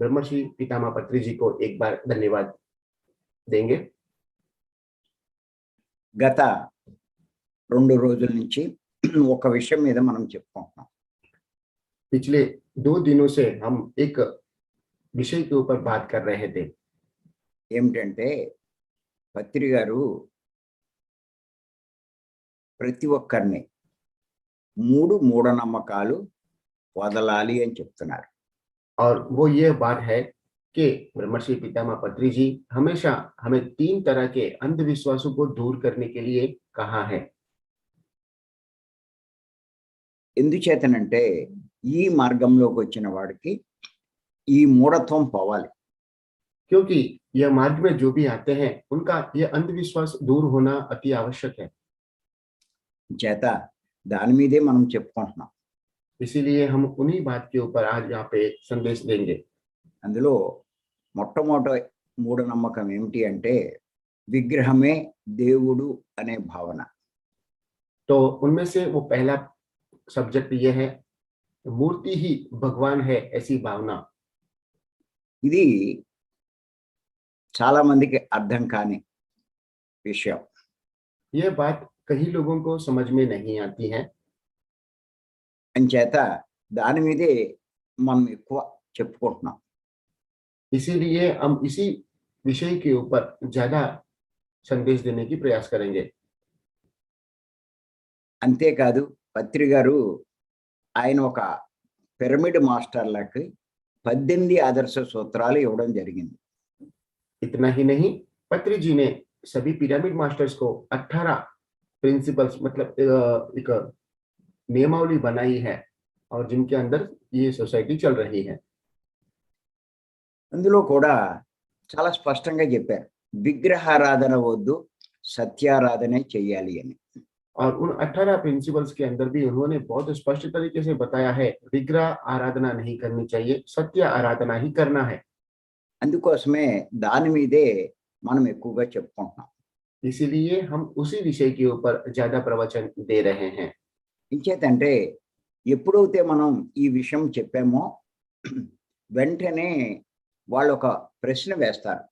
ब्रह्मर्षि पितामह पत्री जी को एक बार धन्यवाद देंगे। గత 2 రోజుల నుంచి ఒక విషయం మీద మనం చెప్పుకుంటున్నాం. पिछले 2 दिनों से हम एक विषय के ऊपर बात कर रहे थे। ఏమిటంటే పత్రి గారు ప్రతి ఒక్కరిని 3 మూఢనమ్మకాలు వదలాలి అని చెప్తున్నారు. और वो ये बात है कि ब्रह्मर्षि पितामह पत्री जी हमेशा हमें 3 तरह के अंधविश्वासों को दूर करने के लिए कहा है। ఎందుచేతనంటే ఈ మార్గంలోకి వచ్చిన వాడికి ఈ మూఢత్వం పోవాలి. क्योंकि यह मार्ग में जो भी आते हैं उनका यह अंधविश्वास दूर होना अति आवश्यक है। చేత దాని మీదే మనం చెప్పుకుంటున్నాం. इसीलिए हम उन्हीं बात के ऊपर आज यहाँ पे संदेश देंगे। అందులో మొట్టమొదటి మూఢనమ్మకం ఏమిటి అంటే విగ్రహమే దేవుడు అనే భావన. तो उनमें से वो पहला सब्जेक्ट ये है, मूर्ति ही भगवान है ऐसी भावना। ఇది చాలా మందికి అర్థం కాని విషయం. यह बात कई लोगों को समझ में नहीं आती है। అంచేత దాని మీదే మనం ఎక్కువ చెప్పుకుంటున్నాం. इसीलिए हम इसी विषय के ऊपर ज्यादा संदेश देने की प्रयास करेंगे। అంతేకాదు పత్రి గారు ఆయన ఒక పిరమిడ్ మాస్టర్లకి 18 ఆదర్శ సూత్రాలు ఇవ్వడం జరిగింది. इतना ही नहीं, पत्री जी ने सभी पिरामिड मास्टर्स को 18 प्रिंसिपल्स मतलब एक नियमावली बनाई है और जिनके अंदर ये सोसाइटी चल रही है। అందులో కూడా చాలా స్పష్టంగా చెప్పారు, విగ్రహారాధన వద్దు, సత్యారాధనే చెయ్యాలి అని. और उन 18 प्रिंसिपल्स के अंदर भी उन्होंने बहुत स्पष्ट तरीके से बताया है, विग्रह आराधना नहीं करनी चाहिए, सत्य आराधना ही करना है। అందుకోసమే దాని మీదే మనం ఎక్కువగా చెప్పుకుంటున్నాం. इसीलिए हम उसी विषय के ऊपर ज्यादा प्रवचन दे रहे हैं। ఇంచేతంటే ఎప్పుడైతే మనం ఈ విషయం చెప్పామో వెంటనే వాళ్ళు ఒక ప్రశ్న వేస్తారు.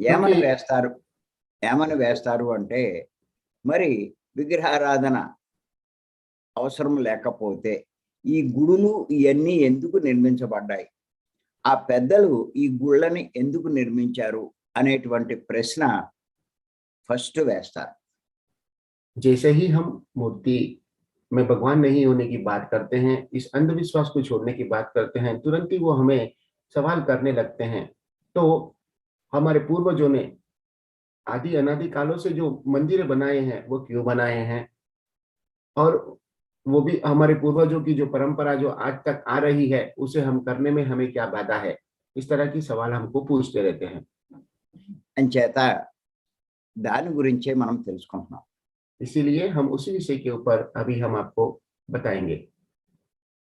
ఏమని వేస్తారు అంటే, మరి విగ్రహారాధన అవసరం లేకపోతే ఈ గుడులు ఇవన్నీ ఎందుకు నిర్మించబడ్డాయి, ఆ పెద్దలు ఈ గుళ్ళని ఎందుకు నిర్మించారు అనేటువంటి ప్రశ్న ఫస్ట్ వేస్తారు. जैसे ही हम मूर्ति में भगवान नहीं होने की बात करते हैं, इस अंधविश्वास को छोड़ने की बात करते हैं, तुरंत ही वो हमें सवाल करने लगते हैं। तो हमारे पूर्वजों ने आदि अनादि कालों से जो मंदिर बनाए हैं वो क्यों बनाए हैं, और वो भी हमारे पूर्वजों की जो परंपरा जो आज तक आ रही है उसे हम करने में हमें क्या बाधा है। इस तरह की सवाल हमको पूछते रहते हैं। అంచేత దాని గురించే మనం తెలుసుకుంటున్నాం. इसीलिए हम उसी विषय के ऊपर अभी हम आपको बताएंगे।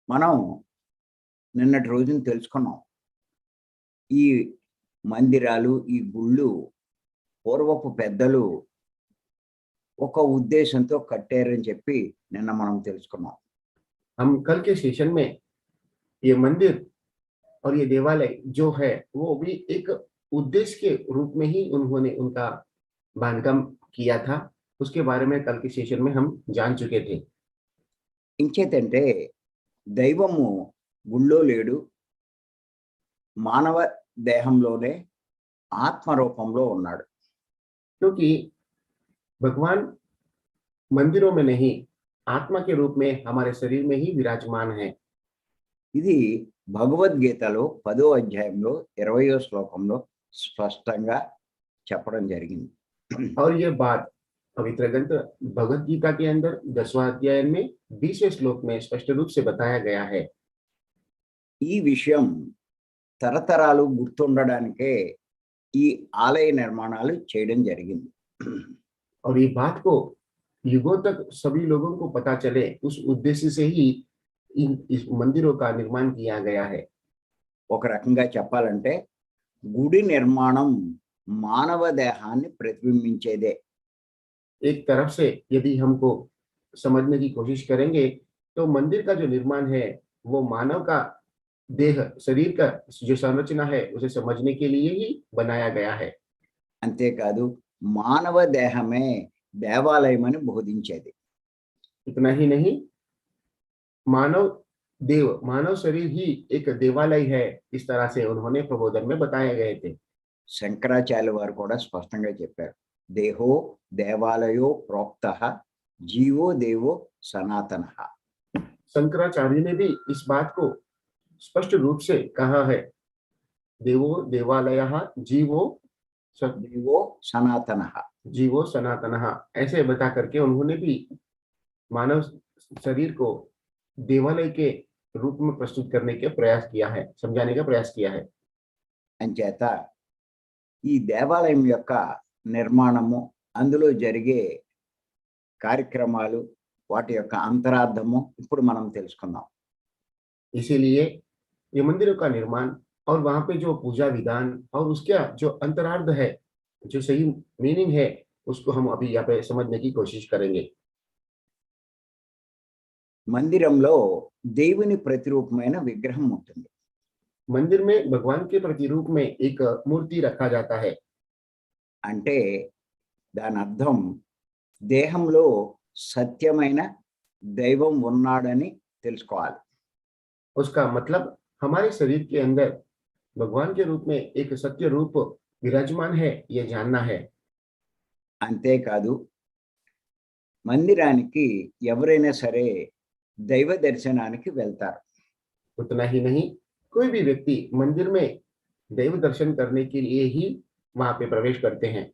మనం నిన్నటి రోజున తెలుసుకున్నాం, ఈ మందిరాలు ఈ గుళ్ళు పూర్వపు పెద్దలు ఒక ఉద్దేశంతో కట్టారని చెప్పి నిన్న మనం తెలుసుకున్నాం. हम कल के सेशन में ये मंदिर और ये देवालय जो है वो भी एक उद्देश्य के रूप में ही उन्होंने उनका बांधकाम किया था, उसके बारे में कल के सेशन में हम जान चुके थे। ఇంచేతంటే దైవము గుళ్ళో లేడు, మానవ దేహంలోనే ఆత్మ రూపంలో ఉన్నాడు. क्योंकि भगवान मंदिरों में नहीं, आत्मा के रूप में हमारे शरीर में ही विराजमान है। ఇది భగవద్గీతలో 10వ అధ్యాయంలో 20వ శ్లోకంలో స్పష్టంగా చెప్పడం జరిగింది. और ये बात पवित्र ग्रंथ भगवत गीता के अंदर 10वां अध्याय में 20वें श्लोक में स्पष्ट रूप से बताया गया है। ఈ విషయం తరతరాలు గుర్తుండడానికే ఈ ఆలయ నిర్మాణాలు చేయడం జరిగింది. और ये बात को युगों तक सभी लोगों को पता चले, उस उद्देश्य से ही इस मंदिरों का निर्माण किया गया है। ఒక రకంగా చెప్పాలంటే గుడి నిర్మాణం మానవ దేహాన్ని ప్రతిబింబించేదే. एक तरफ से यदि हमको समझने की कोशिश करेंगे तो मंदिर का जो निर्माण है वो मानव का देह शरीर का जो संरचना है उसे समझने के लिए ही बनाया गया है। అంతేకాదు మానవ దేహమే దేవాలయం అని బోధించేది. इतना ही नहीं, मानव शरीर ही एक देवालय है, इस तरह से उन्होंने प्रबोधन में बताए गए थे। శంకరాచార్య వారు కూడా స్పష్టంగా చెప్పారు. దేహో దేవాలయో ప్రోక్తః జీవో దేవో సనాతనః. शंकराचार्य ने भी इस बात को स्पष्ट रूप से कहा है, देवो देवालयः जीवो దేవో సనాతనః. जीवो सनातनः, ऐसे बता करके उन्होंने भी मानव शरीर को देवालय के रूप में प्रस्तुत करने के प्रयास किया है, समझाने का प्रयास किया है। అంచేత ఈ దేవాలయం యొక్క నిర్మాణము, అందులో జరిగే కార్యక్రమాలు, వాటి యొక్క అంతరార్థము ఇప్పుడు మనం తెలుసుకుందాం. इसीलिए ये मंदिरों का निर्माण और वहां पे जो पूजा विधान और उसका जो अंतरार्थ है, जो सही मीनिंग है, उसको हम अभी यहाँ पे समझने की कोशिश करेंगे। మందిరంలో దేవుని ప్రతిరూపమైన విగ్రహం ఉంటుంది. मंदिर में भगवान के प्रतिरूप में एक मूर्ति रखा जाता है। అంటే దాని అర్థం దేహంలో సత్యమైన దైవం ఉన్నాడని తెలుసుకోవాలి. उसका मतलब हमारे शरीर के अंदर भगवान के रूप में एक सत्य रूप विराजमान है, ये जानना है। అంతేకాదు మందిరానికి ఎవరైనా సరే దైవ దర్శనానికి వెళ్తారు. उतना ही नहीं, कोई भी व्यक्ति मंदिर में देव दर्शन करने के लिए ही वहां पे प्रवेश करते हैं।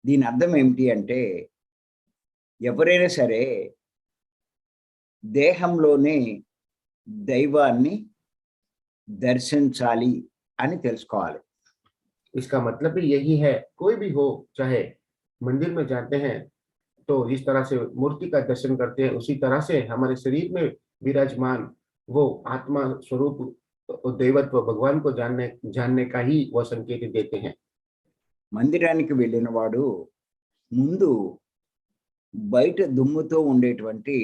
దీని అర్థం ఏమిటి అంటే ఎవరైనా సరే దేహంలోనే దైవాన్ని దర్శించాలి అని తెలుసుకోవాలి. इसका मतलब भी यही है, कोई भी हो, चाहे मंदिर में जाते हैं तो जिस तरह से मूर्ति का दर्शन करते हैं, उसी तरह से हमारे शरीर में विराजमान वो आत्मा स्वरूप देवत्व भगवान को जानने का ही वह संकेत देते हैं। మందిరానికి వెళ్ళిన వాడు ముందు బయట దుమ్ముతో ఉండేటువంటి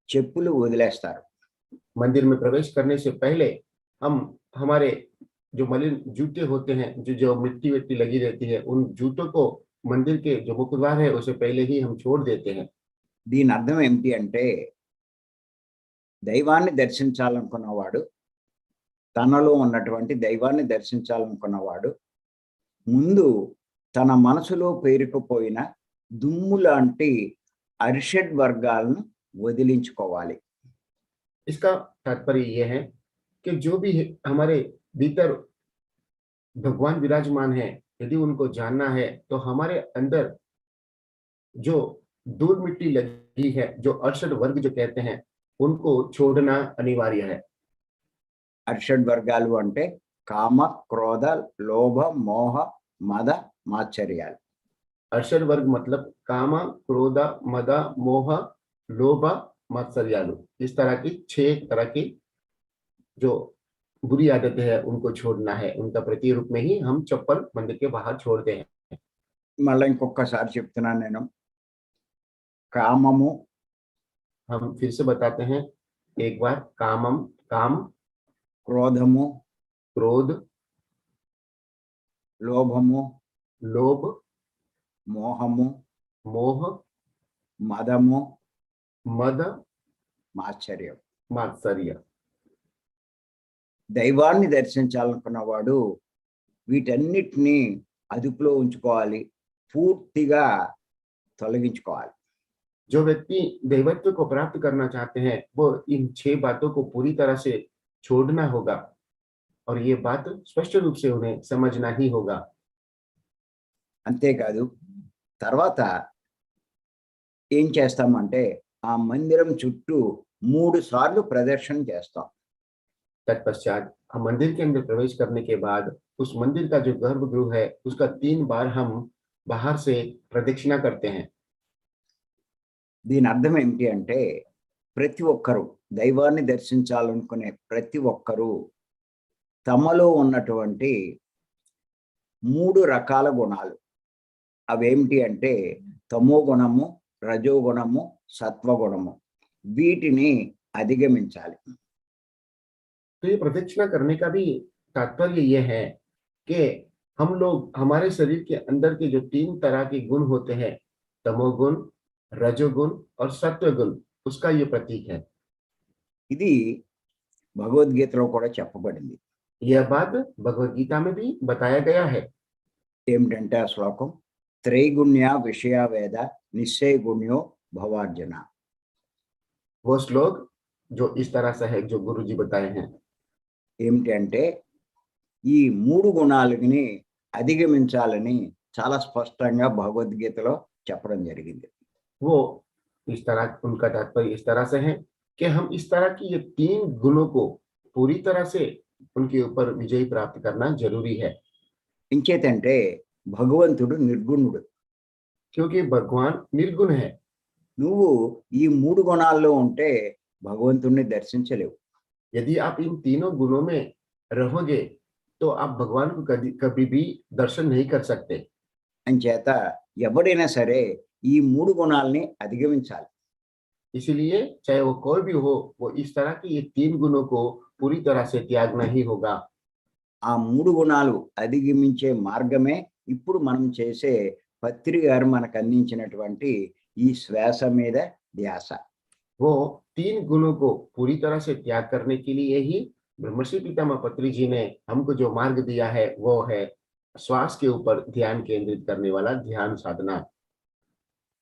చెప్పులు వదిలేస్తారు. मंदिर में प्रवेश करने से पहले हम हमारे जो मलिन जूते होते हैं, जो मिट्टी विट्टी लगी रहती है, उन जूतों को मंदिर के जो मुख्य द्वार है उसे पहले ही हम छोड़ देते हैं। దీని అర్థం ఏమిటి అంటే దైవాన్ని దర్శించాలనుకున్నవాడు, తనలో ఉన్నటువంటి దైవాన్ని దర్శించాలనుకున్నవాడు ముందు తన మనసులో పేరుకుపోయిన దుమ్ము లాంటి అరిషడ్ వర్గాలను వదిలించుకోవాలి. इसका तात्पर्य यह है कि जो भी हमारे भीतर भगवान विराजमान है, यदि उनको जानना है तो हमारे अंदर जो धूल मिट्टी लगी है, जो अरषड वर्ग जो कहते हैं, उनको छोड़ना अनिवार्य है। అరిషడ్ వర్గాలు అంటే కామ, క్రోధ, లోభ, మోహ, మద, మాత్సర్యాలు. अरषड वर्ग मतलब काम, क्रोध, मद, मोह, लोभ, मत्सर्यालु, इस तरह की 6 तरह की जो बुरी आदतें हैं उनको छोड़ना है। उनका प्रतिरूप में ही हम चप्पल मंदिर के बाहर छोड़ते हैं। మళ్ళీ ఇంకొకసారి చెప్తున్నాను నేను. కామము, हम फिर से बताते हैं एक बार, काम, క్రోధము, क्रोध, లోభము, लोभ, మోహము, मोह, మదము, मद, మాత్సర్యం. मात्सर्य। దైవాన్ని దర్శించాలనుకున్నవాడు వీటన్నిటినీ అదుపులో ఉంచుకోవాలి, పూర్తిగా తొలగించుకోవాలి. जो व्यक्ति दैवत्व को प्राप्त करना चाहते हैं, वो इन 6 बातों को पूरी तरह से छोड़ना होगा और ये बात स्पष्ट रूप से उन्हें समझना ही होगा। అంతేకాదు తర్వాత ఏం చేస్తామంటే ఆ మందిరం చుట్టూ 3 సార్లు ప్రదర్శన చేస్తాం. तत्पश्चात हम मंदिर के अंदर प्रवेश करने के बाद उस मंदिर का जो गर्भगृह है उसका 3 बार हम बाहर से प्रदक्षिणा करते हैं। దీని అర్థం ఏమిటి అంటే ప్రతి ఒక్కరూ దైవాన్ని దర్శించాలనుకునే ప్రతి ఒక్కరూ తమలో ఉన్నటువంటి 3 రకాల గుణాలు, అవేమిటి అంటే తమో గుణము, రజో గుణము, సత్వ గుణము, వీటిని అధిగమించాలి. तो ये प्रदक्षिणा करने का भी तात्पर्य ये है कि हम लोग हमारे शरीर के अंदर के जो तीन तरह के गुण होते हैं, तमोगुण, रजोगुण और सत्वगुण, उसका ये प्रतीक है। ఇది భగవద్గీతలో కూడా చెప్పబడింది. यह बात भगवत गीता में भी बताया गया है। ఏమిటంటే ఆ శ్లోకం, త్రైగుణ్య విషయ వేద నిశ్చయ గుణ్యో భవార్జున. वो श्लोक जो इस तरह से है, जो गुरु जी बताए हैं। ఏమిటి అంటే ఈ మూడు గుణాలని అధిగమించాలని చాలా స్పష్టంగా భగవద్గీతలో చెప్పడం జరిగింది. वो इस तरह, उनका तात्पर्य इस तरह से है कि हम इस तरह की ये तीन गुणों को पूरी तरह से उनके ऊपर विजय प्राप्त करना जरूरी है। ఇంకేతంటే భగవంతుడు నిర్గుణుడు. क्योंकि भगवान निर्गुण है। నువ్వు ఈ మూడు గుణాల్లో ఉంటే భగవంతుణ్ణి దర్శించలేవు. यदि आप इन तीनों गुणों में रहोगे तो आप भगवान को कभी कभी भी दर्शन नहीं कर सकते। అంచేత ఎవడైనా సరే ఈ మూడు గుణాలని అధిగమించాలి. इसीलिए चाहे वो कोई भी हो, वो इस तरह की ये तीन गुणों को पूरी तरह से त्यागना ही होगा। ఆ మూడు గుణాలు అధిగమించే మార్గమే ఇప్పుడు మనం చేసే పత్రి గారు మనకు అందించినటువంటి ఈ శ్వాస మీద ధ్యాస. वो तीन गुणों को पूरी तरह से त्याग करने के लिए ही ब्रह्मर्षि पितामह पत्री जी ने हमको जो मार्ग दिया है, वो है श्वास के ऊपर ध्यान केंद्रित करने वाला ध्यान साधना।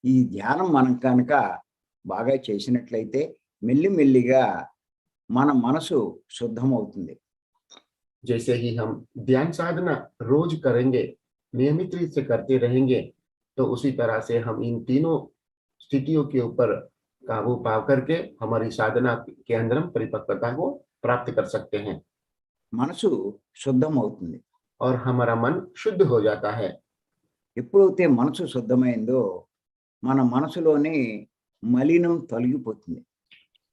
ఈ ధ్యానం మనం కనుక బాగా చేసినట్లయితే మెల్లిమెల్లిగా మన మనసు శుద్ధమవుతుంది. जैसे ही हम ध्यान साधना रोज करेंगे, नियमित रूप से करते रहेंगे, तो उसी तरह से हम इन तीनों स्थितियों के ऊपर काबू पा करके हमारी साधना के अंदर हम परिपक्वता को प्राप्त कर सकते हैं మనసు శుద్ధమవుతుంది. और हमारा मन शुद्ध हो जाता है। ఎప్పుడైతే మనసు శుద్ధమైందో మన మనసులోని మలినం తొలగిపోతుంది.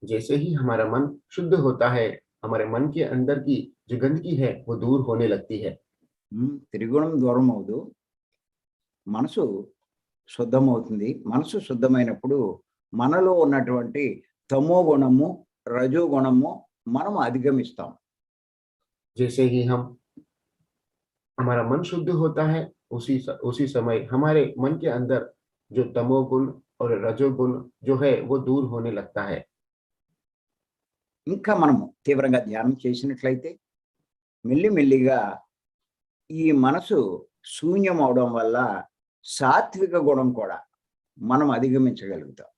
जैसे ही हमारा मन शुद्ध होता है, हमारे मन के अंदर की जो गंदगी है वो दूर होने लगती है। త్రిగుణం దూరం అవదు, మనసు శుద్ధమవుతుంది. మనసు శుద్ధమైనప్పుడు మనలో ఉన్నటువంటి తమో గుణము, రజో गुणము మనం అధిగమిస్తాం. जैसे ही हम हमारा मन शुद्ध होता है, उसी समय हमारे मन के अंदर जो तमोगुण और रजोगुण जो है वो दूर होने लगता है। ఇంకా మనము తీవ్రంగా ధ్యానం చేసినట్లయితే మెల్లిమెల్లిగా ఈ మనసు శూన్యం అవడం వల్ల సాత్విక గుణం కూడా మనం అధిగమించగలుగుతాం.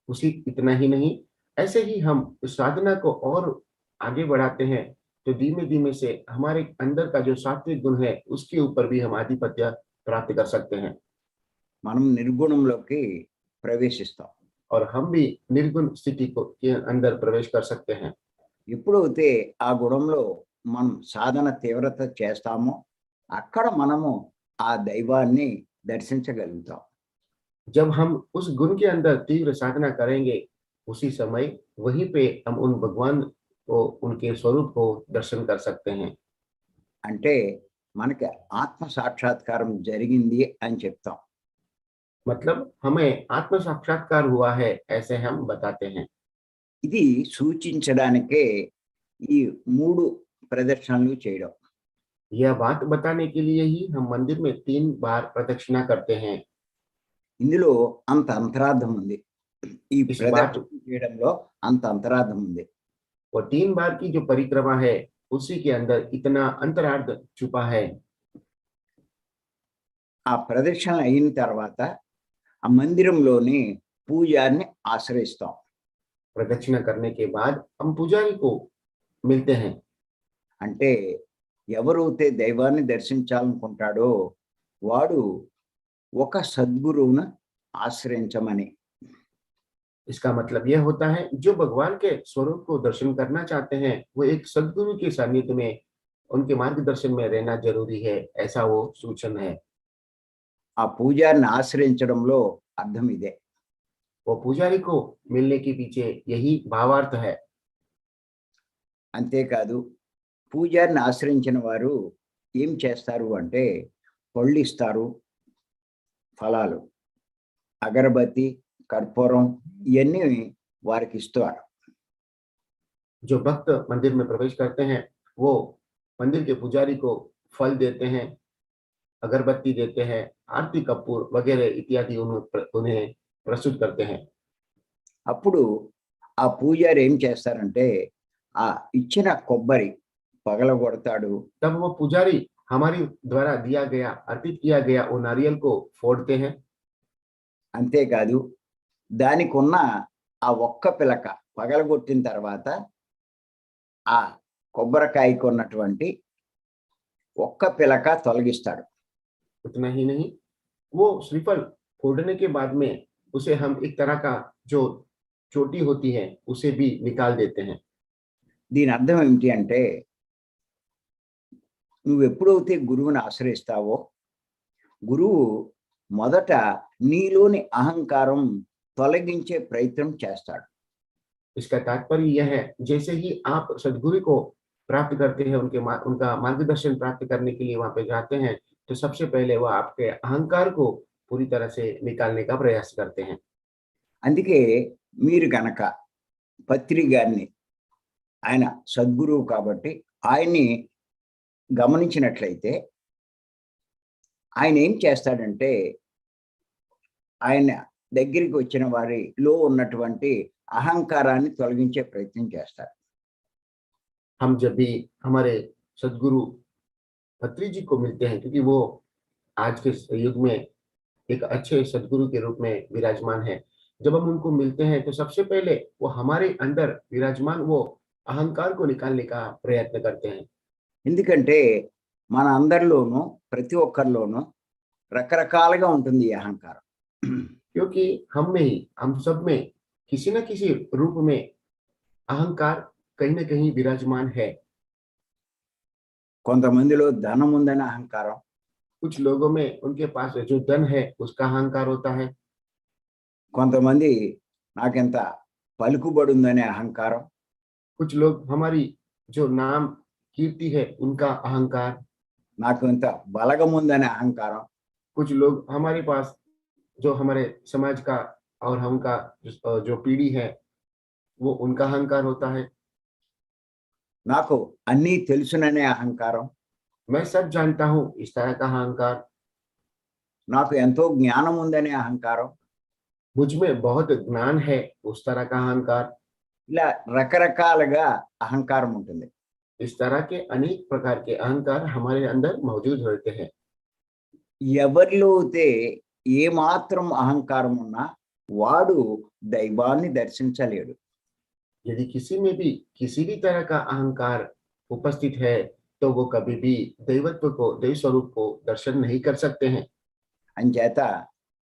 उसी इतना ही नहीं, ऐसे ही हम उस साधना को और आगे बढ़ाते हैं तो धीमे धीमे से हमारे अंदर का जो सात्विक गुण है उसके ऊपर भी हम आधिपत्य प्राप्त कर सकते हैं మనం నిర్గుణంలోకి ప్రవేశిస్తాం. और हम भी निर्गुण स्थिति को के अंदर प्रवेश कर सकते हैं। ఎప్పుడైతే ఆ గుణంలో మనం సాధన తీవ్రత చేస్తామో అక్కడ మనము ఆ దైవాన్ని దర్శించగలుగుతాం. जब हम उस गुण के अंदर तीव्र साधना करेंगे, उसी समय वहीं पे हम उन भगवान को, उनके स्वरूप को दर्शन कर सकते हैं। అంటే మనకి ఆత్మ సాక్షాత్కారం జరిగింది అని చెప్తాం. मतलब हमें आत्म साक्षात्कार हुआ है ऐसे हम बताते हैं। ఇది సూచించడానికే ఈ మూడు ప్రదర్శనలు చేయడం. यह बात बताने के लिए ही हम मंदिर में 3 बार प्रदक्षिणा करते हैं। ఇందులో అంత అంతరార్థం ఉంది. ఈ इस ప్రదక్షిణ बात చేయడంలో అంత అంతరార్థం ఉంది. वो 3 बार की जो परिक्रमा है उसी के अंदर इतना अंतरार्थ छुपा है। ఆ ప్రదక్షిణ అయిన తర్వాత ఆ మందిరంలోని పూజారిని ఆశ్రయిస్తాం. प्रदक्षिणा करने के बाद हम पुजारी को मिलते हैं। అంటే ఎవరైతే దైవాన్ని దర్శించాలనుకుంటాడో వాడు ఒక సద్గురువును ఆశ్రయించమని. इसका मतलब यह होता है जो भगवान के स्वरूप को दर्शन करना चाहते हैं वो एक सद्गुरु के सानिध्य में, उनके मार्गदर्शन में रहना जरूरी है, ऐसा वो सूचन है। ఆ పూజారిని ఆశ్రయించడంలో అర్థం ఇదే. वो पुजारी को मिलने के पीछे यही भावार्थ है। అంతేకాదు పూజారిని ఆశ్రయించిన వారు ఏం చేస్తారు అంటే పళ్ళు ఇస్తారు, ఫలాలు, అగరబత్తి, కర్పూరం ఇవన్నీ వారికి ఇస్తారు. जो भक्त मंदिर में प्रवेश करते हैं वो मंदिर के पुजारी को फल देते हैं, अगरबत्ती देते हैं, आरती कपूर वगैरह इत्यादि उन्हें प्रस्तुत करते हैं। అప్పుడు ఆ పూజారి ఏం చేస్తారంటే ఆ ఇచ్చిన కొబ్బరి పగలగొడతాడు. तब वो पुजारी हमारी द्वारा दिया गया, अर्पित किया गया वो नारियल को फोड़ते हैं। అంతేకాదు దానికున్న ఆ ఒక్క పిలక పగలగొట్టిన తర్వాత ఆ కొబ్బరికాయకు ఉన్నటువంటి ఒక్క పిలక తొలగిస్తాడు. उतना ही नहीं, वो श्रीफल फोड़ने के बाद में उसे हम एक तरह का जो चोटी होती है उसे भी निकाल देते हैं। దీని అర్థం ఏమిటి అంటే నువ్వెప్పుడైతే గురువుని ఆశ్రయిస్తావో గురువు మొదట నీలోని అహంకారం తొలగించే ప్రయత్నం చేస్తాడు. इसका तात्पर्य यह है, जैसे ही आप सदगुरु को प्राप्त करते हैं, उनका मार्गदर्शन प्राप्त करने के लिए वहां पे जाते हैं, तो सबसे पहले वह आपके अहंकार को पूरी तरह से निकालने का प्रयास करते हैं। అందుకే మీరు గనక పత్రి గారిని ఆయన సద్గురువు కాబట్టి ఆయన్ని గమనించినట్లయితే ఆయన ఏం చేస్తాడంటే ఆయన దగ్గరికి వచ్చిన వారిలో ఉన్నటువంటి అహంకారాన్ని తొలగించే ప్రయత్నం చేస్తారు. हम जब भी हमारे सदगुरु पत्री जी को मिलते हैं, क्योंकि वो आज के युग में एक अच्छे सदगुरु के रूप में विराजमान है, जब हम उनको मिलते हैं तो सबसे पहले वो हमारे अंदर विराजमान वो अहंकार को निकालने का प्रयत्न करते हैं। ఎందుకంటే మన అందరిలోనూ ప్రతి ఒక్కరిలోనూ రకరకాలుగా ఉంటుంది ఈ అహంకారం. क्योंकि हम में ही, हम सब में किसी न किसी रूप में अहंकार कहीं न कहीं विराजमान है। కొంతమందిలో ధనం ఉందనే అహంకారం, कुछ लोगों में उनके पास जो धन है उसका अहंकार होता है। కొంతమంది నాకెంత పలుకుబడి ఉందనే అహంకారం, कुछ लोग हमारी जो नाम कीर्ति है उनका अहंकार, నాకు ఇంత బలగం ఉందనే అహంకారం, कुछ लोग हमारे पास जो हमारे समाज का और हम का जो पीढ़ी है वो उनका अहंकार होता है। నాకు అన్నీ తెలుసుననే అహంకారం, मैं सब जानता हूँ इस तरह का अहंकार, నాకు ఎంతో జ్ఞానం ఉందనే అహంకారం, मुझ में बहुत ज्ञान है उस तरह का अहंकार। ఇలా రకరకాలుగా అహంకారం ఉంటుంది. इस तरह के अनेक प्रकार के अहंकार हमारे अंदर मौजूद रहते हैं। ఎవరిలో అయితే ఏమాత్రం అహంకారం ఉన్నా వాడు దైవాన్ని దర్శించలేడు. यदि किसी में भी किसी भी तरह का अहंकार उपस्थित है तो वो कभी भी दैवत्व को, दैव स्वरूप को दर्शन नहीं कर सकते हैं। అంచేత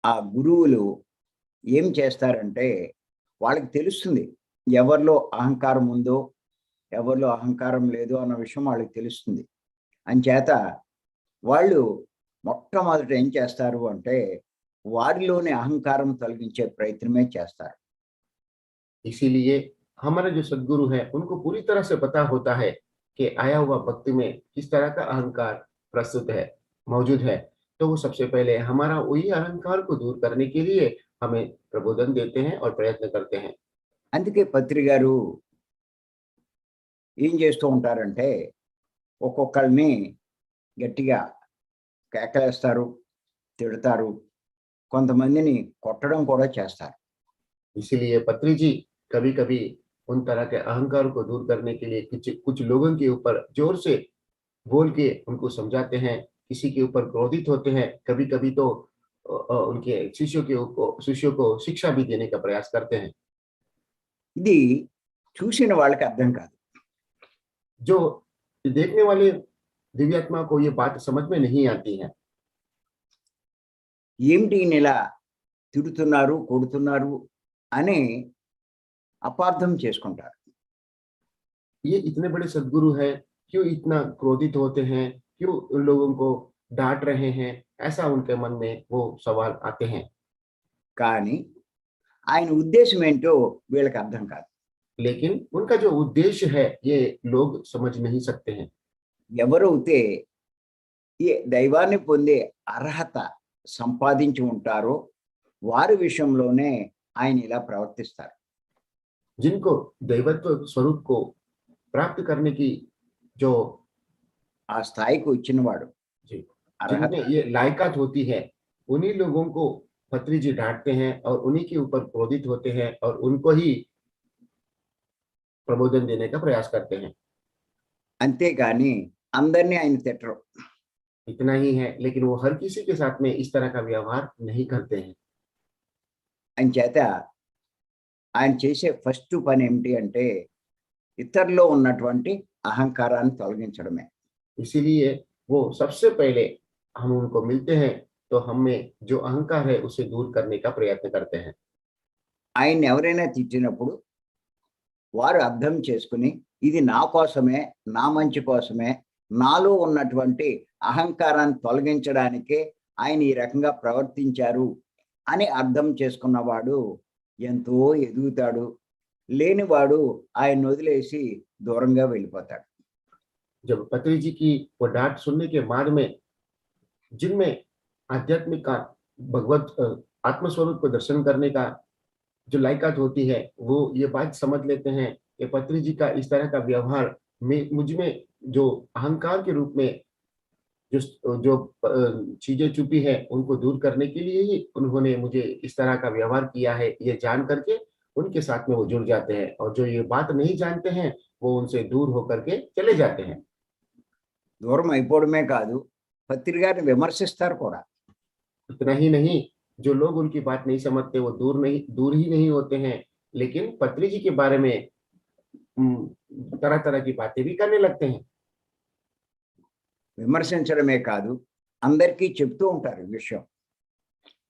ఆ గురువులు ఏం చేస్తారంటే వాళ్ళకి తెలుస్తుంది ఎవరిలో అహంకారం ఉందో ఎవరిలో అహంకారం లేదో అన్న విషయం వాళ్ళకి తెలుస్తుంది. అంచేత వాళ్ళు మొట్టమొదట ఏం చేస్తారు అంటే వారిలోని అహంకారం తొలగించే ప్రయత్నమే చేస్తారు. इसीलिए हमारे जो सदगुरु है उनको पूरी तरह से पता होता है कि आया हुआ भक्ति में किस तरह का अहंकार प्रस्तुत है, मौजूद है। तो वो सबसे पहले हमारा वही अहंकार को दूर करने के लिए हमें प्रबोधन देते हैं और प्रयत्न करते हैं। అందుకే పత్రి గారు ఏం చేస్తూ ఉంటారంటే ఒక్కొక్కరిని గట్టిగా కేకలేస్తారు, తిడతారు, కొంతమందిని కొట్టడం కూడా చేస్తారు. इसीलिए पत्री जी कभी कभी उन तरह के अहंकार को दूर करने के लिए कुछ कुछ लोगों के ऊपर जोर से बोल के उनको समझाते हैं, किसी के ऊपर क्रोधित होते हैं, कभी कभी तो उनके शिष्यों को शिक्षा भी देने का प्रयास करते हैं। ఇది చూసిన వాళ్ళకి అర్థం కాదు. जो देखने वाले दिव्यात्मा को ये बात समझ में नहीं आती है। ఏమిటి ఈయన ఇలా తిడుతున్నారు, కొడుతున్నారు అని అపార్థం చేసుకుంటారు. ये इतने बड़े सदगुरु है, क्यों इतना क्रोधित होते हैं, क्यों उन लोगों को डांट रहे हैं, ऐसा उनके मन में वो सवाल आते हैं। కానీ ఆయన ఉద్దేశం ఏంటో వీళ్ళకి అర్థం కాదు. लेकिन उनका जो उद्देश्य है ये लोग समझ नहीं सकते हैं। ఎవరైతే ఈ దైవాన్ని పొందే అర్హత సంపాదించి ఉంటారో వారి విషయంలోనే ఆయన ఇలా ప్రవర్తిస్తారు. जिनको दैवत्व स्वरूप को प्राप्त करने की जो ఆ స్థాయికి వచ్చినవాడు जी అర్హత जिनमें ये लायकात होती है, उन्हीं लोगों को पत्री जी डांटते हैं और उन्हीं के ऊपर क्रोधित होते हैं और उनको ही प्रबोधन देने का प्रयास करते हैं। అంతేగాని అందరినీ ఆయన తిట్టరు. इतना ही है, लेकिन वो हर किसी के साथ में इस तरह का व्यवहार नहीं करते हैं। అంచేత ఆయన చేసే ఫస్ట్ పని ఏమిటి అంటే ఇతరులో ఉన్నటువంటి అహంకారాన్ని తొలగించడమే. इसीलिए वो सबसे पहले हम उनको मिलते हैं तो हमें जो अहंकार है उसे दूर करने का प्रयत्न करते हैं। ఆయన్ని ఎవరైనా తిట్టినప్పుడు వారు అర్థం చేసుకుని ఇది నా కోసమే, నా మంచి కోసమే, నాలో ఉన్నటువంటి అహంకారాన్ని తొలగించడానికే ఆయన ఈ రకంగా ప్రవర్తించారు అని అర్థం చేసుకున్నవాడు ఎంతో ఎదుగుతాడు. లేనివాడు ఆయన్ని వదిలేసి దూరంగా వెళ్ళిపోతాడు. जब पत्री जी की वो डांट सुनने के बाद में जिनमें आध्यात्मिक का भगवत आत्मस्वरूप को दर्शन करने का जो लायकात होती है, वो ये बात समझ लेते हैं कि पत्री जी का इस तरह का व्यवहार में मुझ में जो अहंकार के रूप में जो जो चीजें छुपी है उनको दूर करने के लिए ही उन्होंने मुझे इस तरह का व्यवहार किया है, ये जान करके उनके साथ में वो जुड़ जाते हैं और जो ये बात नहीं जानते हैं वो उनसे दूर होकर के चले जाते हैं। దూరం అయిపోవడమే కాదు, పత్రి గారిని విమర్శిస్తారు కూడా. इतना ही नहीं, जो लोग उनकी बात नहीं समझते वो दूर ही नहीं होते हैं, लेकिन पत्री जी के बारे में तरह तरह की बातें भी करने लगते हैं। విమర్శించడమే కాదు, అందరికీ చెప్తూ ఉంటారు ఈ విషయం.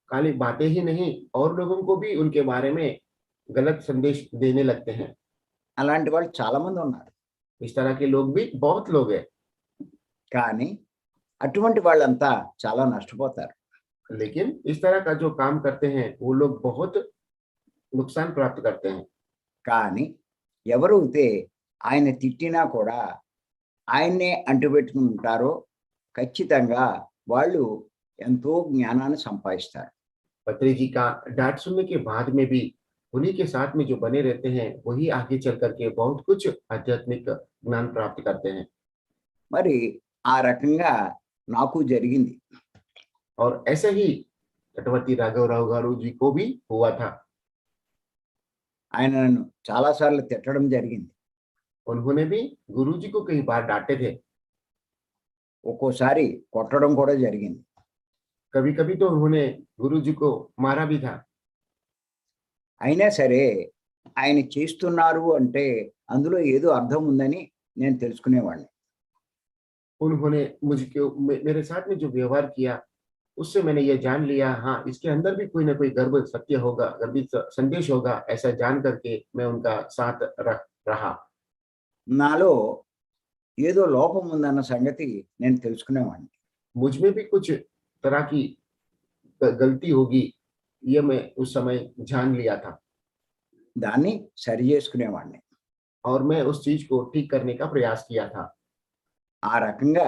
खाली बातें ही नहीं, और लोगों को भी उनके बारे में गलत संदेश देने लगते हैं। అలాంటి వాళ్ళు చాలా మంది ఉన్నారు. इस तरह के लोग भी बहुत लोग हैं, కానీ అటువంటి వాళ్ళంతా చాలా నష్టపోతారు. लेकिन इस तरह का जो काम करते हैं वो लोग बहुत नुकसान प्राप्त करते हैं। కానీ ఎవరైతే ఆయన తిట్టినా కూడా ఆయన్నే అంటుపెట్టుకుని ఉంటారో ఖచ్చితంగా వాళ్ళు ఎంతో జ్ఞానాన్ని సంపాదిస్తారు. पत्री जी का डांट सुनने के बाद में भी उन्हीं के साथ में जो बने रहते हैं वही आगे चल करके बहुत कुछ आध्यात्मिक ज्ञान प्राप्त करते हैं। మరి ఆ రకంగా నాకు జరిగింది. और ऐसे ही चटवर्ती राघव राव गारू जी को भी हुआ था। ఆయన నన్ను చాలాసార్లు తిట్టడం జరిగింది. उन्होंने भी गुरु जी को कई बार डांटे थे, ఒక్కోసారి కొట్టడం కూడా జరిగింది. कभी कभी तो उन्होंने गुरु जी को मारा भी था। అయినా సరే ఆయన చేస్తున్నారు అంటే అందులో ఏదో అర్థం ఉందని నేను తెలుసుకునేవాడిని. उन्होंने मेरे साथ में जो व्यवहार किया उससे मैंने ये जान लिया, हाँ इसके अंदर भी कोई ना कोई गर्भ सत्य होगा, गर्भी संदेश होगा, ऐसा जान करके मैं उनका साथ रहा। నాలో ఏదో లోపం ఉందన్న సంగతి నేను తెలుసుకునేవాడిని. मुझ में भी कुछ तरह की गलती होगी, ये मैं उस समय जान लिया था దాన్ని సరి చేసుకునేవాడిని. और मैं उस चीज को ठीक करने का प्रयास किया था। ఆ రకంగా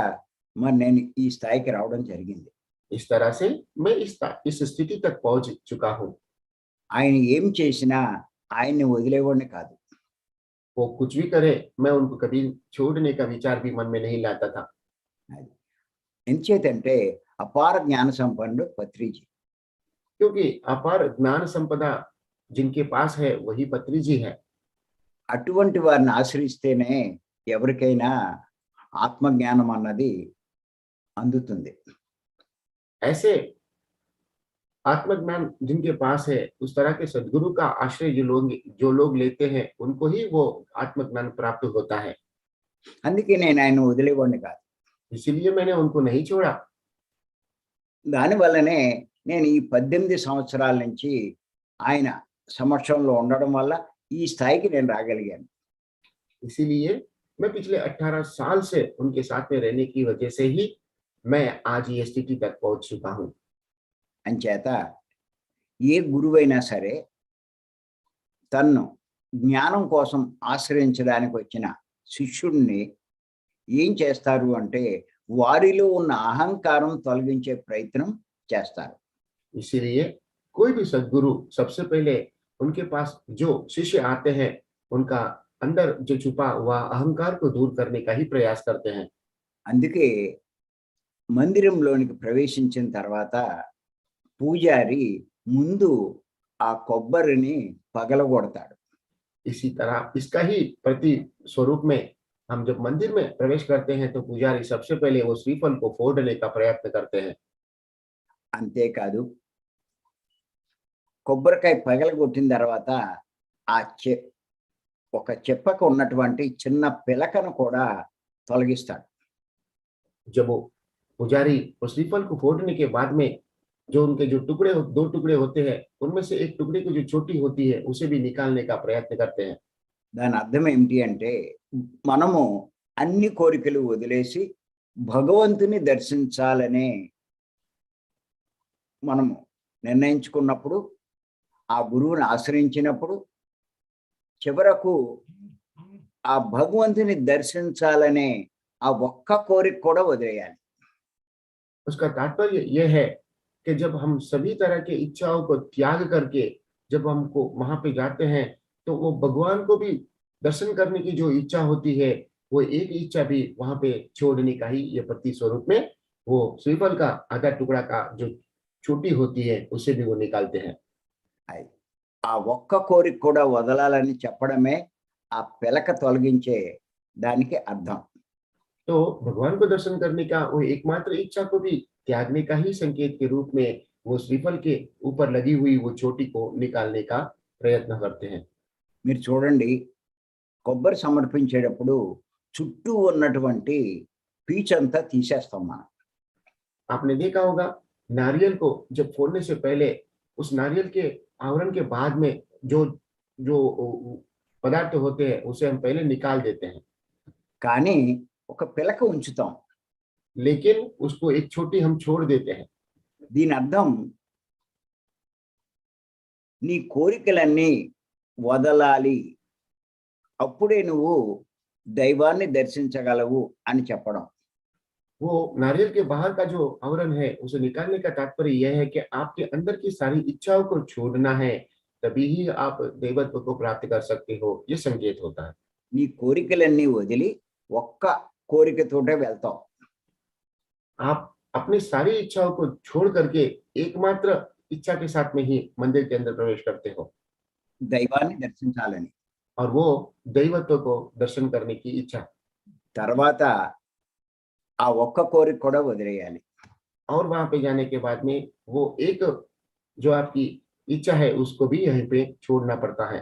మరి నేను ఈ స్థాయికి రావడం జరిగింది. इस तरह से मैं इस स्थिति तक पहुंच चुका हूँ। ఆయన ఏం చేసినా ఆయన్ని వదిలేవాడిని కాదు. वो कुछ भी करे मैं उनको कभी छोड़ने का विचार भी मन में नहीं लाता था। ఎంచేతంటే అపార జ్ఞాన సంపన్నుడు పత్రిజీ. क्योंकि अपार ज्ञान संपदा जिनके पास है वही पत्री जी है। అటువంటి వారిని ఆశ్రయిస్తేనే ఎవరికైనా ఆత్మజ్ఞానం అన్నది అందుతుంది. ऐसे आत्मज्ञान जिनके पास है उस तरह के सद्गुरु का आश्रय जो लोग लेते हैं उनको ही वो आत्मज्ञान प्राप्त होता है। అందుకే నేను ఆయన వదిలేవాడిని కాదు. इसीलिए मैंने उनको नहीं छोड़ा। దానివల్లనే నేను ఈ 18 సంవత్సరాల నుంచి ఆయన సమక్షంలో ఉండడం వల్ల ఈ స్థాయికి నేను రాగలిగాను. इसीलिए मैं पिछले 18 साल से उनके साथ में रहने की वजह से ही मैं आज ये स्थिति तक पहुंच चुका हूँ। అంచేత ఏ గురువైనా సరే తన్ను జ్ఞానం కోసం ఆశ్రయించడానికి వచ్చిన శిష్యుడిని ఏం చేస్తారు అంటే వారిలో ఉన్న అహంకారం తొలగించే ప్రయత్నం చేస్తారు. इसीलिए कोई भी सद्गुरु सबसे पहले उनके पास जो शिष्य आते हैं उनका अंदर जो छुपा हुआ अहंकार को दूर करने का ही प्रयास करते हैं। అందుకే మందిరంలోనికి ప్రవేశించిన తర్వాత పూజారి ముందు ఆ కొబ్బరిని పగలగొడతాడు. इसी तरह इसका ही प्रति स्वरूप में हम जब मंदिर में प्रवेश करते हैं तो पुजारी सबसे पहले वो श्रीफल को फोड़ने का प्रयत्न करते हैं। అంతేకాదు కొబ్బరికాయ పగలగొట్టిన తర్వాత ఆ ఒక చెప్పకు ఉన్నటువంటి చిన్న పిలకను కూడా తొలగిస్తాడు. जब वो पुजारी उस श्रीफल को फोड़ने के बाद में जो उनके जो टुकड़े दो टुकड़े होते हैं उनमें से एक टुकड़े की जो चोटी होती है उसे भी निकालने का प्रयत्न करते हैं। దాని అర్థం ఏమిటి అంటే మనము అన్ని కోరికలు వదిలేసి భగవంతుని దర్శించాలనే మనము నిర్ణయించుకున్నప్పుడు ఆ గురువుని ఆశ్రయించినప్పుడు చివరకు ఆ భగవంతుని దర్శించాలనే ఆ ఒక్క కోరిక కూడా వదిలేయాలి. उसका तात्पर्य यह है कि जब हम सभी तरह के इच्छाओं को त्याग करके जब हमको वहां पे जाते हैं तो वो भगवान को भी दर्शन करने की जो इच्छा होती है वो एक इच्छा भी वहां पे छोड़ने का ही ये प्रति स्वरूप में वो श्रीफल का आधा टुकड़ा का जो छोटी होती है उसे भी वो निकालते हैं। అది ఆ ఒక్క కోరిక కూడా వదలాలని చెప్పడమే ఆ పిలక తొలగించే దానికి అర్థం. तो भगवान को दर्शन करने का वो एकमात्र इच्छा को भी त्यागने का ही संकेत के रूप में वो श्रीफल के ऊपर लगी हुई वो चोटी को निकालने का प्रयत्न करते हैं। మీరు చూడండి కొబ్బరి సమర్పించేటప్పుడు చుట్టూ ఉన్నటువంటి పీచంతా తీసేస్తాం మనం. आपने देखा होगा नारियल को जब फोड़ने से पहले उस नारियल के आवरण के बाद में जो जो पदार्थ होते हैं उसे हम पहले निकाल देते हैं, కానీ ఒక పిలక ఉంచుతాం. लेकिन उसको एक छोटी हम छोड़ देते हैं। దీని అర్థం నీ కోరికలన్నీ వదలాలి, అప్పుడే నువ్వు దైవాన్ని దర్శించగలవు అని చెప్పడం. वो नारियल के बाहर का जो आवरण है उसे निकालने का तात्पर्य यह है कि आपके अंदर की सारी इच्छाओं को छोड़ना है, तभी ही आप दैवत्व को प्राप्त कर सकते हो, ये संकेत होता है। నీ కోరికలన్నీ వదిలి ఒక్క కోరికతోటే వెళ్తావు. आप अपनी सारी इच्छाओं को छोड़ करके एकमात्र इच्छा के साथ में ही मंदिर के अंदर प्रवेश करते हो దైవాన్ని దర్శించాలని. और वो दैवत्व को दर्शन करने की इच्छा। తర్వాత ఆ ఒక్క కోరిక కూడా వదిలేయాలి. और वहां पे जाने के बाद में वो एक जो आपकी इच्छा है उसको भी यहीं पे छोड़ना पड़ता है,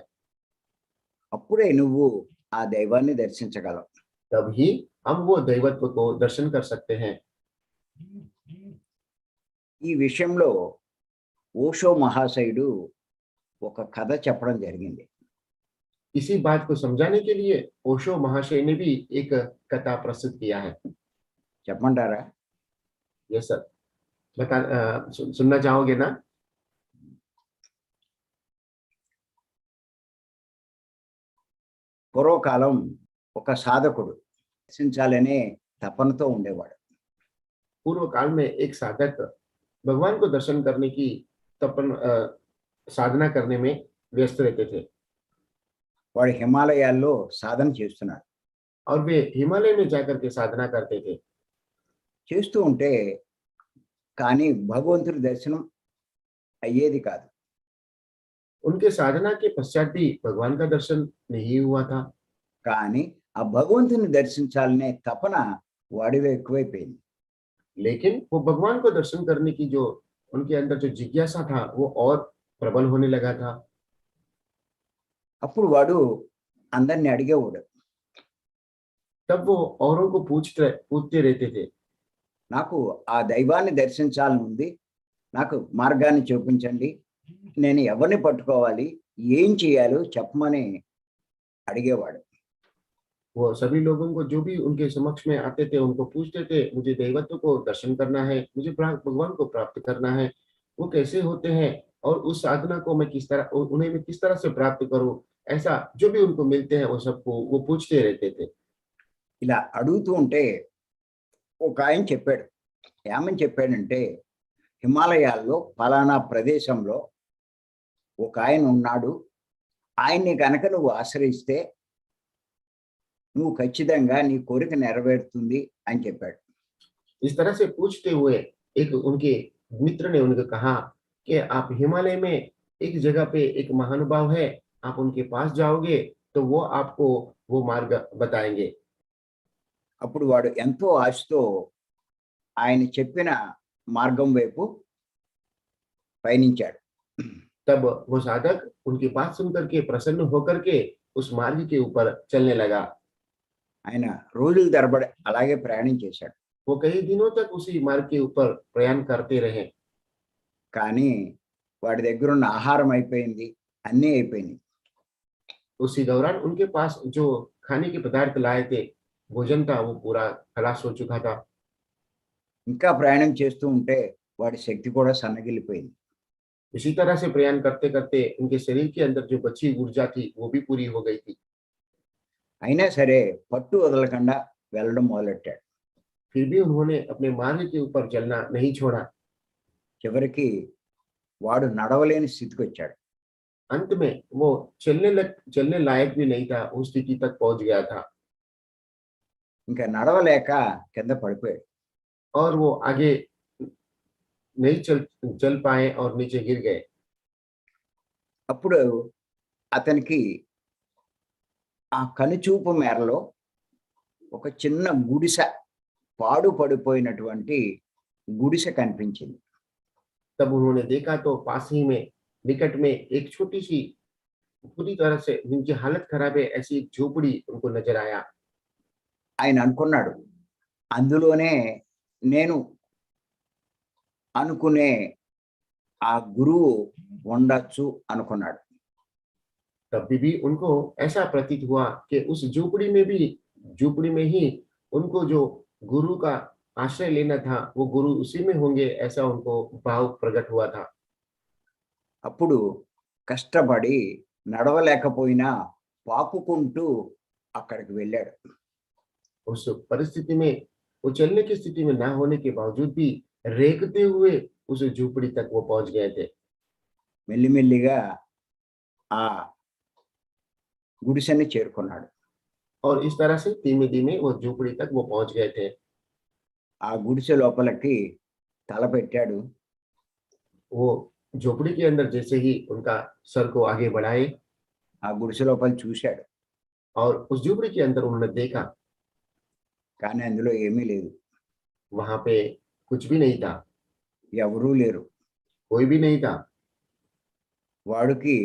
అప్పుడే నువ్వు ఆ దైవాన్ని దర్శించగలవు. तब ही हम वो दैवत्व को दर्शन कर सकते हैं। ఈ విషయంలో ఓషో మహాశయుడు ఒక కథ చెప్పడం జరిగింది. इसी बात को समझाने के लिए ओशो महाशय ने भी एक कथा प्रस्तुत किया है। చెప్పమంటారా? ये सर सुनना चाहोगे ना? పూర్వకాలం ఒక సాధకుడు దర్శించాలనే తపనతో ఉండేవాడు. पूर्व काल में एक साधक भगवान को दर्शन करने की साधना करने में व्यस्त रहते थे వాడు హిమాలయాల్లో సాధన చేస్తున్నాడు. और वे हिमालय में जाकर के साधना करते थे। చేస్తూ ఉంటే కానీ భగవంతుడి దర్శనం అయ్యేది కాదు. उनके साधना के पश्चात भी भगवान का दर्शन नहीं हुआ था, కానీ ఆ భగవంతుని దర్శించాలనే తపన వాడిలో ఎక్కువైపోయింది. लेकिन वो भगवान को दर्शन करने की जो उनके अंदर जो जिज्ञासा था वो और प्रबल होने लगा था। అప్పుడు వాడు అందరిని అడిగేవాడు, तब वो औरों को पूछते रहते थे, నాకు ఆ దైవాన్ని దర్శించాలని ఉంది, నాకు మార్గాన్ని చూపించండి, నేను ఎవరిని పట్టుకోవాలి, ఏం చేయాలో చెప్పమని అడిగేవాడు. वो सभी लोगों को जो भी उनके समक्ष में आते थे उनको पूछते थे, मुझे दैवत्व को दर्शन करना है, मुझे भगवान को प्राप्त करना है, वो कैसे होते हैं और उस साधना को मैं किस तरह उन्हें मैं किस तरह से प्राप्त करूं, ऐसा जो भी उनको मिलते हैं वो सबको वो पूछते रहते थे। ఇలా అడుగుతూ ఉంటే ఒక ఆయన చెప్పాడు. ఏమని చెప్పాడంటే, హిమాలయాల్లో ఫలానా ప్రదేశంలో ఒక ఆయన ఉన్నాడు, ఆయన్ని కనుక నువ్వు ఆశ్రయిస్తే నువ్వు ఖచ్చితంగా నీ కోరిక నెరవేరుతుంది అని చెప్పాడు. इस तरह से पूछते हुए एक उनके मित्र ने उनको कहा कि आप हिमालय में एक जगह पे एक महानुभाव है, आप उनके पास जाओगे तो वो आपको वो मार्ग बताएंगे। అప్పుడు వాడు ఎంతో ఆశతో ఆయన చెప్పిన మార్గం వైపు పయనించాడు. तब वो साधक उनकी बात सुनकर के प्रसन्न होकर के उस मार्ग के ऊपर चलने लगा। ఆయన రోజుల తరబడి అలాగే ప్రయాణం చేశాడు. वो कई दिनों तक उसी मार्ग के ऊपर प्रयाण करते रहे। కానీ వాడి దగ్గర ఉన్న ఆహారం అయిపోయింది, అన్నీ అయిపోయినాయి. उसी दौरान उनके पास जो खाने के पदार्थ लाए थे, भोजन था, वो पूरा खलास हो चुका था। ఇంకా ప్రయాణం చేస్తూ ఉంటే వాడి శక్తి కూడా సన్నగిల్లిపోయింది. इसी तरह से प्रयाण करते करते उनके शरीर के अंदर जो बची ऊर्जा थी वो भी पूरी हो गई थी। అయినా సరే పట్టు వదలకుండా వెళ్ళడం మొదలెట్టాడు. फिर भी उन्होंने अपने मार्ग के ऊपर चलना नहीं छोड़ा। చివరికి వాడు నడవలేని స్థితికి వచ్చాడు. अंत में वो चलने लायक भी नहीं था, उस स्थिति तक पहुंच गया था ఇంకా నడవలేక కింద పడిపోయాడు. और वो आगे नहीं चल पाए और नीचे गिर गए। అప్పుడు అతనికి ఆ కనుచూపు మేరలో ఒక చిన్న గుడిసె, పాడు పడిపోయినటువంటి గుడిసె కనిపించింది. तब उन्होंने देखा तो पास ही में निकट में एक छोटी सी, पूरी तरह से जिनकी हालत खराब है, ऐसी एक झोपड़ी उनको नजर आया। ఆయన అనుకున్నాడు, అందులోనే నేను అనుకునే ఆ గురువు ఉండొచ్చు అనుకున్నాడు. तब भी उनको ऐसा प्रतीत हुआ कि उस झोपड़ी में ही उनको जो गुरु का आश्रय लेना था, वो गुरु उसी में होंगे, ऐसा उनको भाव प्रकट हुआ था। అప్పుడు కష్టపడి నడవలేకపోయినా పాకుకుంటూ అక్కడికి వెళ్ళాడు. उस परिस्थिति में, वो चलने की स्थिति में ना होने के बावजूद भी रेंगते हुए उस झोपड़ी तक वो पहुंच गए थे। మెల్లిమెల్లిగా ఆ గుడిసెని చేరుకున్నాడు. और इस तरह से धीमे धीमे वो झोपड़ी तक वो पहुंच गए थे। ఆ గుడిసె లోపలికి తల పెట్టాడు. वो झोपड़ी के अंदर जैसे ही उनका सर को आगे बढ़ाए ఆ గుడిసె లోపల చూశాడు. और उस झोपड़ी के अंदर उन्होंने देखा, కానీ అందులో ఏమీ లేదు. वहां पे कुछ भी नहीं था, ఎవరూ లేరు. कोई भी नहीं था। వాడికి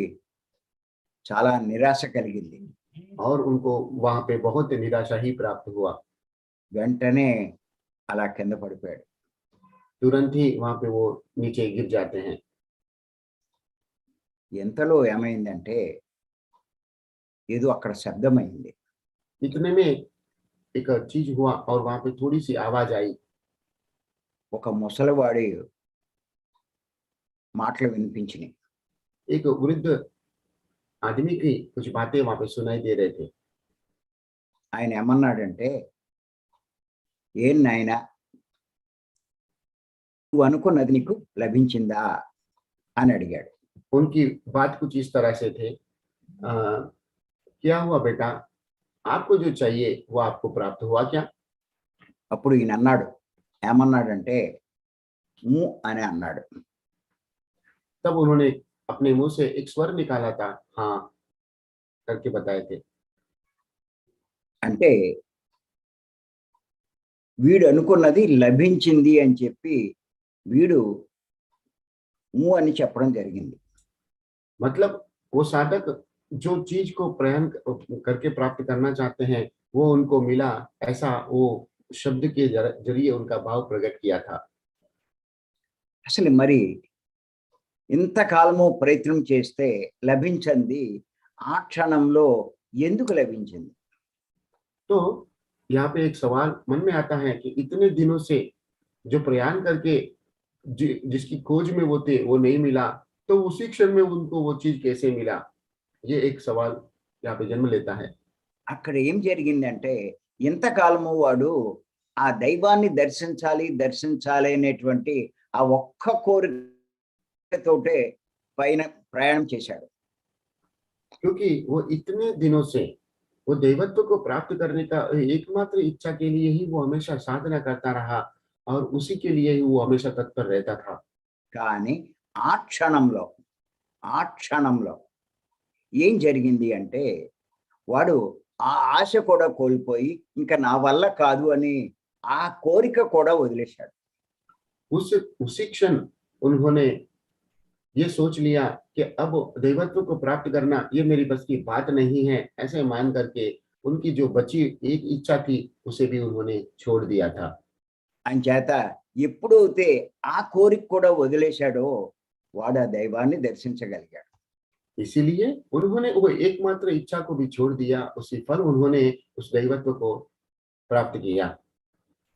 చాలా నిరాశ కలిగింది. और उनको वहां पे बहुत निराशा ही प्राप्त हुआ। వెంటనే అలా కింద పడిపోయాడు. तुरंत ही वहां पे वो नीचे गिर जाते हैं। ఎంతలో ఏమైందంటే ఏదో అక్కడ శబ్దమైంది. इतने में एक चीज हुआ और वहां पे थोड़ी सी आवाज आई। ఒక ముసలివాడి మాటలు వినిపించినాయి. एक वृद्ध आदमी की कुछ बातें वहां पे सुनाई दे रहे थे। ఆయన ఏమన్నాడంటే, ఏం నాయనా, నువ్వు అనుకున్నది నీకు లభించిందా అని అడిగాడు. उनकी बात कुछ इस तरह से थे, क्या हुआ बेटा, आपको जो चाहिए वो आपको प्राप्त हुआ क्या? అప్పుడు ఈయన అన్నాడు, ఏమన్నాడంటే ము అని అన్నాడు. तब उन्होंने अपने मुंह से एक स्वर निकाला था, हाँ करके बताए थे। అంటే వీడు అనుకున్నది లభించింది అని చెప్పి వీడు ము అని చెప్పడం జరిగింది. मतलब वो साधक जो चीज को प्रयाण करके प्राप्त करना चाहते हैं वो उनको मिला, ऐसा वो शब्द के जरिए उनका भाव प्रकट किया था। అసలు మరి ఇంతకాలము ప్రయత్నం చేస్తే లభించింది ఆ క్షణంలో ఎందుకు లభించింది? तो यहाँ पे एक सवाल मन में आता है कि इतने दिनों से जो प्रयाण करके जिसकी खोज में वो थे वो नहीं मिला, तो उसी क्षण में उनको वो चीज कैसे मिला? ये एक सवाल यहाँ पे जन्म लेता है। అక్కడ ఏం జరిగిందంటే ఇంతకాలము వాడు ఆ దైవాన్ని దర్శించాలి అనేటువంటి ఆ ఒక్క కోరికతోటే పైన ప్రయాణం చేశాడు. क्योंकि वो इतने दिनों से वो दैवत्व को प्राप्त करने का एकमात्र इच्छा के लिए ही वो हमेशा साधना करता रहा और उसी के लिए ही वो हमेशा तत्पर रहता था। కానీ ఆ క్షణంలో ఆ క్షణంలో ఏం జరిగింది అంటే వాడు ఆ ఆశ కూడా కోల్పోయి ఇంకా నా వల్ల కాదు అని ఆ కోరిక కూడా వదిలేశాడు. उस उसी क्षण उन्होंने ये सोच लिया कि अब दैवत्व को प्राप्त करना ये मेरी बस की बात नहीं है, ऐसे मान करके उनकी जो बची एक इच्छा थी उसे भी उन्होंने छोड़ दिया था। అంచేత ఎప్పుడైతే ఆ కోరిక కూడా వదిలేశాడో వాడు ఆ దైవాన్ని దర్శించగలిగాడు. इसीलिए उन्होंने वो एकमात्र इच्छा को भी छोड़ दिया, उसी फल उन्होंने उस दैवत्व को प्राप्त किया।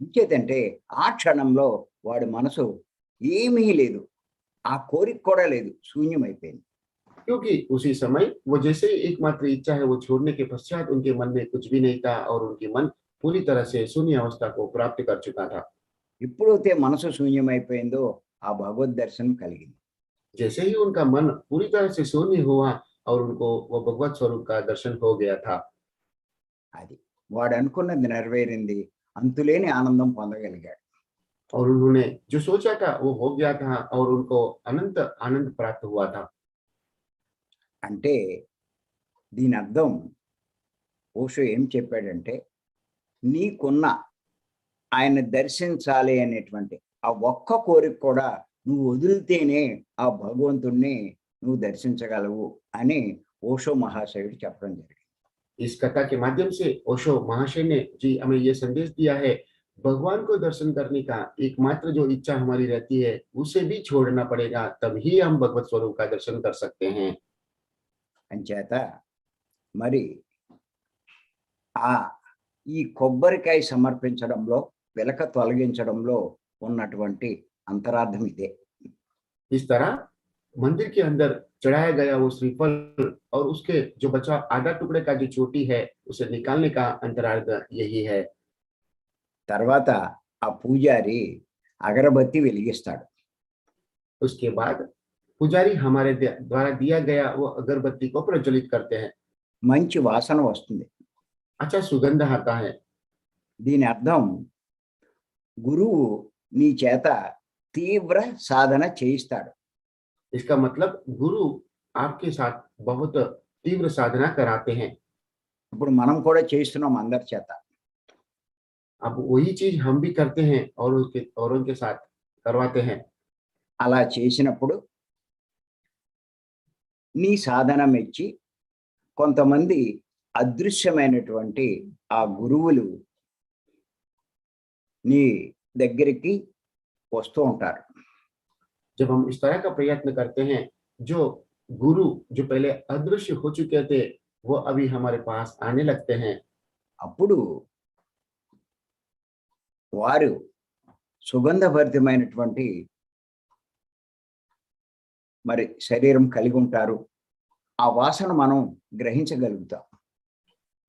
ఇంకేతంటే ఆ క్షణంలో వాడి మనసు ఏమీ లేదు. ఆ కోరిక కూడా లేదు. శూన్యమైపోయింది. क्योंकि उसी समय वो जैसे ही एकमात्र इच्छा है वो छोड़ने के पश्चात उनके मन में कुछ भी नहीं था और उनके मन पूरी तरह से शून्य अवस्था को प्राप्त कर चुका था। ఎప్పుడైతే మనసు శూన్యమైపోయిందో ఆ భగవద్ దర్శనం కలిగింది. जैसे ही उनका मन पूरी तरह से शून्य हुआ और उनको वो भगवत स्वरूप का दर्शन हो गया था। అది వాడు అనుకున్నది నెరవేరింది. అంతులేని ఆనందం పొందగలిగాడు. और उन्होंने जो सोचा था वो हो गया था और उनको अनंत आनंद प्राप्त हुआ था। అంటే దీని అర్థం ఓషో ఏం చెప్పాడంటే నీకున్న ఆయన దర్శించాలి అనేటువంటి ఆ ఒక్క కోరిక కూడా నువ్వు వదిలితేనే ఆ భగవంతుణ్ణి నువ్వు దర్శించగలవు అని ఓషో మహాశయుడు చెప్పడం జరిగింది. इस कथा के माध्यम से ओशो महाशय ने जी हमें ये संदेश दिया है, भगवान को दर्शन करने का एकमात्र जो इच्छा हमारी रहती है उसे भी छोड़ना पड़ेगा, तभी हम भगवत स्वरूप का दर्शन कर सकते हैं। అంచేత మరి ఆ ఈ కొబ్బరికాయ సమర్పించడంలో వెలక తొలగించడంలో ఉన్నటువంటి అంతరార్థం ఇదే. इस तरह मंदिर के अंदर चढ़ाया गया वो श्रीफल और उसके जो बचा आधा टुकड़े का जो चोटी है उसे निकालने का अंतरार्थ यही है। తర్వాత ఆ పూజారి అగరబత్తి వెలిగిస్తాడు. उसके बाद पुजारी हमारे द्वारा दिया गया वो अगरबत्ती को प्रज्वलित करते हैं। మంచి వాసన వస్తుంది. अच्छा सुगंध आता है। దీని అర్థం గురువు నీ చేత తీవ్ర సాధన చేయిస్తాడు. इसका मतलब गुरु आपके साथ बहुत तीव्र साधना कराते हैं। ఇప్పుడు మనం కూడా చేస్తున్నాం అందరి చేత. अब वही चीज हम भी करते हैं और उसके औरों के साथ करवाते हैं। అలా చేసినప్పుడు నీ సాధన మెచ్చి కొంతమంది అదృశ్యమైనటువంటి ఆ గురువులు నీ దగ్గరికి వస్తూ ఉంటారు. जब हम इस तरह का प्रयत्न करते हैं, जो गुरु जो पहले अदृश्य हो चुके थे वो अभी हमारे पास आने लगते हैं। అప్పుడు వారు సుగంధభరితమైనటువంటి మరి శరీరం కలిగి ఉంటారు. ఆ వాసన మనం గ్రహించగలుగుతాం.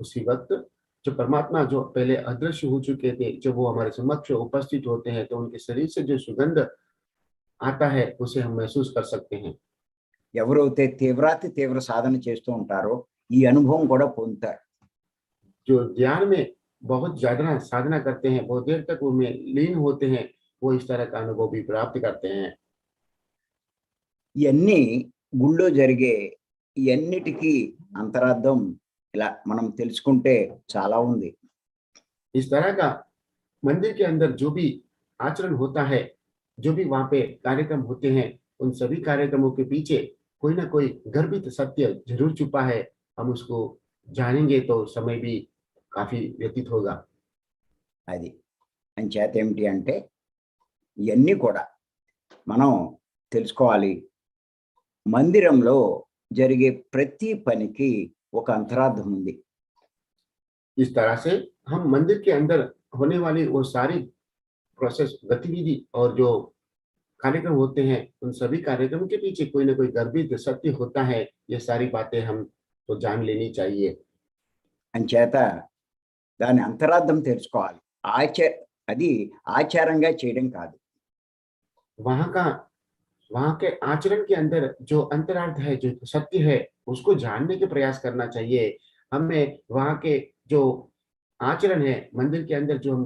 उसी वक्त जो परमात्मा जो पहले अदृश्य हो चुके थे, जब वो हमारे समक्ष उपस्थित होते हैं तो उनके शरीर से जो सुगंध आता है उसे हम महसूस कर सकते हैं। ఎవరైతే తీవ్రాతి తీవ్ర సాధన చేస్తూ ఉంటారో ఈ అనుభవం కూడా పొందుతారు. जो ध्यान में बहुत ज्यादा साधना करते हैं, बहुत देर तक उनमें लीन होते हैं, वो इस तरह का अनुभव भी प्राप्त करते हैं। ఇవన్నీ గుళ్ళో జరిగే ఇవన్నిటికీ అంతరార్థం ఇలా మనం తెలుసుకుంటే చాలా ఉంది. इस तरह का मंदिर के अंदर जो भी आचरण होता है, जो भी वहां पे कार्यक्रम होते हैं, उन सभी कार्यक्रमों के पीछे कोई ना कोई गर्भित सत्य जरूर छुपा है। हम उसको जानेंगे तो समय भी काफी व्यतीत होगा। అది అంచేత ఏమిటి అంటే ఇవన్నీ కూడా మనం తెలుసుకోవాలి. మందిరంలో జరిగే ప్రతి పనికి ఒక అంతరార్థం ఉంది. इस तरह से हम मंदिर के अंदर होने वाली वो सारी प्रोसेस गतिविधि और जो कार्यक्रम होते हैं उन सभी कार्यक्रम के पीछे कोई ना कोई गर्भित सत्य होता है। ये सारी बातें हम तो जान लेनी चाहिए। అంచేత దాని అంతరార్థం తెలుసుకోవాలి. అది ఆచారంగా చేయడం కాదు. वहां का वहां के आचरण के अंदर जो अंतरार्थ है, जो सत्य है, उसको जानने के प्रयास करना चाहिए। हमें वहाँ के जो आचरण है, मंदिर के अंदर जो हम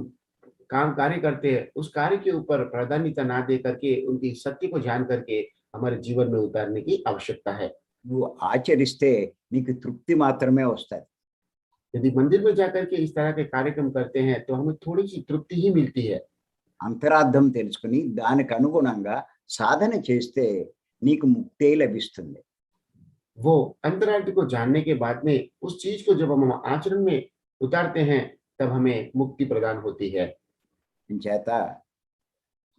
काम कार्य करते हैं, उस कार्य के ऊपर प्राधान्यता ना दे करके उनकी सत्य को जान करके हमारे जीवन में उतारने की आवश्यकता है। నువ్వు ఆచరిస్తే నీకు తృప్తి మాత్రమే వస్తుంది. यदि मंदिर में जाकर के इस तरह के कार्यक्रम करते हैं तो हमें थोड़ी सी तृप्ति ही मिलती है। అంతరార్థం తెలుసుకుని దానికి అనుగుణంగా సాధన చేస్తే నీకు ముక్తే లభిస్తుంది. वो अंतरार्थ को जानने के बाद में उस चीज को जब हम आचरण में उतारते हैं तब हमें मुक्ति प्रदान होती है। చేత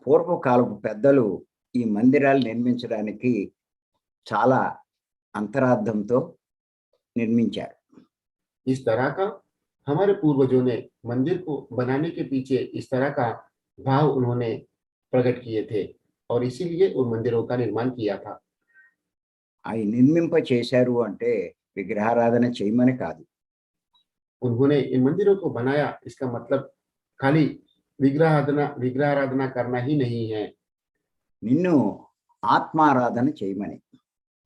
పూర్వకాలపు పెద్దలు ఈ మందిరాలు నిర్మించడానికి చాలా అంతరార్థంతో నిర్మించారు. इस तरह का हमारे पूर्वजों ने मंदिर को बनाने के पीछे इस तरह का भाव उन्होंने प्रकट किए थे और इसीलिए उन मंदिरों का निर्माण किया था। అవి నిర్మింప చేశారు అంటే విగ్రహారాధన చేయమని కాదు. उन्होंने इन मंदिरों को बनाया इसका मतलब खाली विग्रहाराधना करना ही नहीं है, నిన్ను ఆత్మారాధన చేయమని.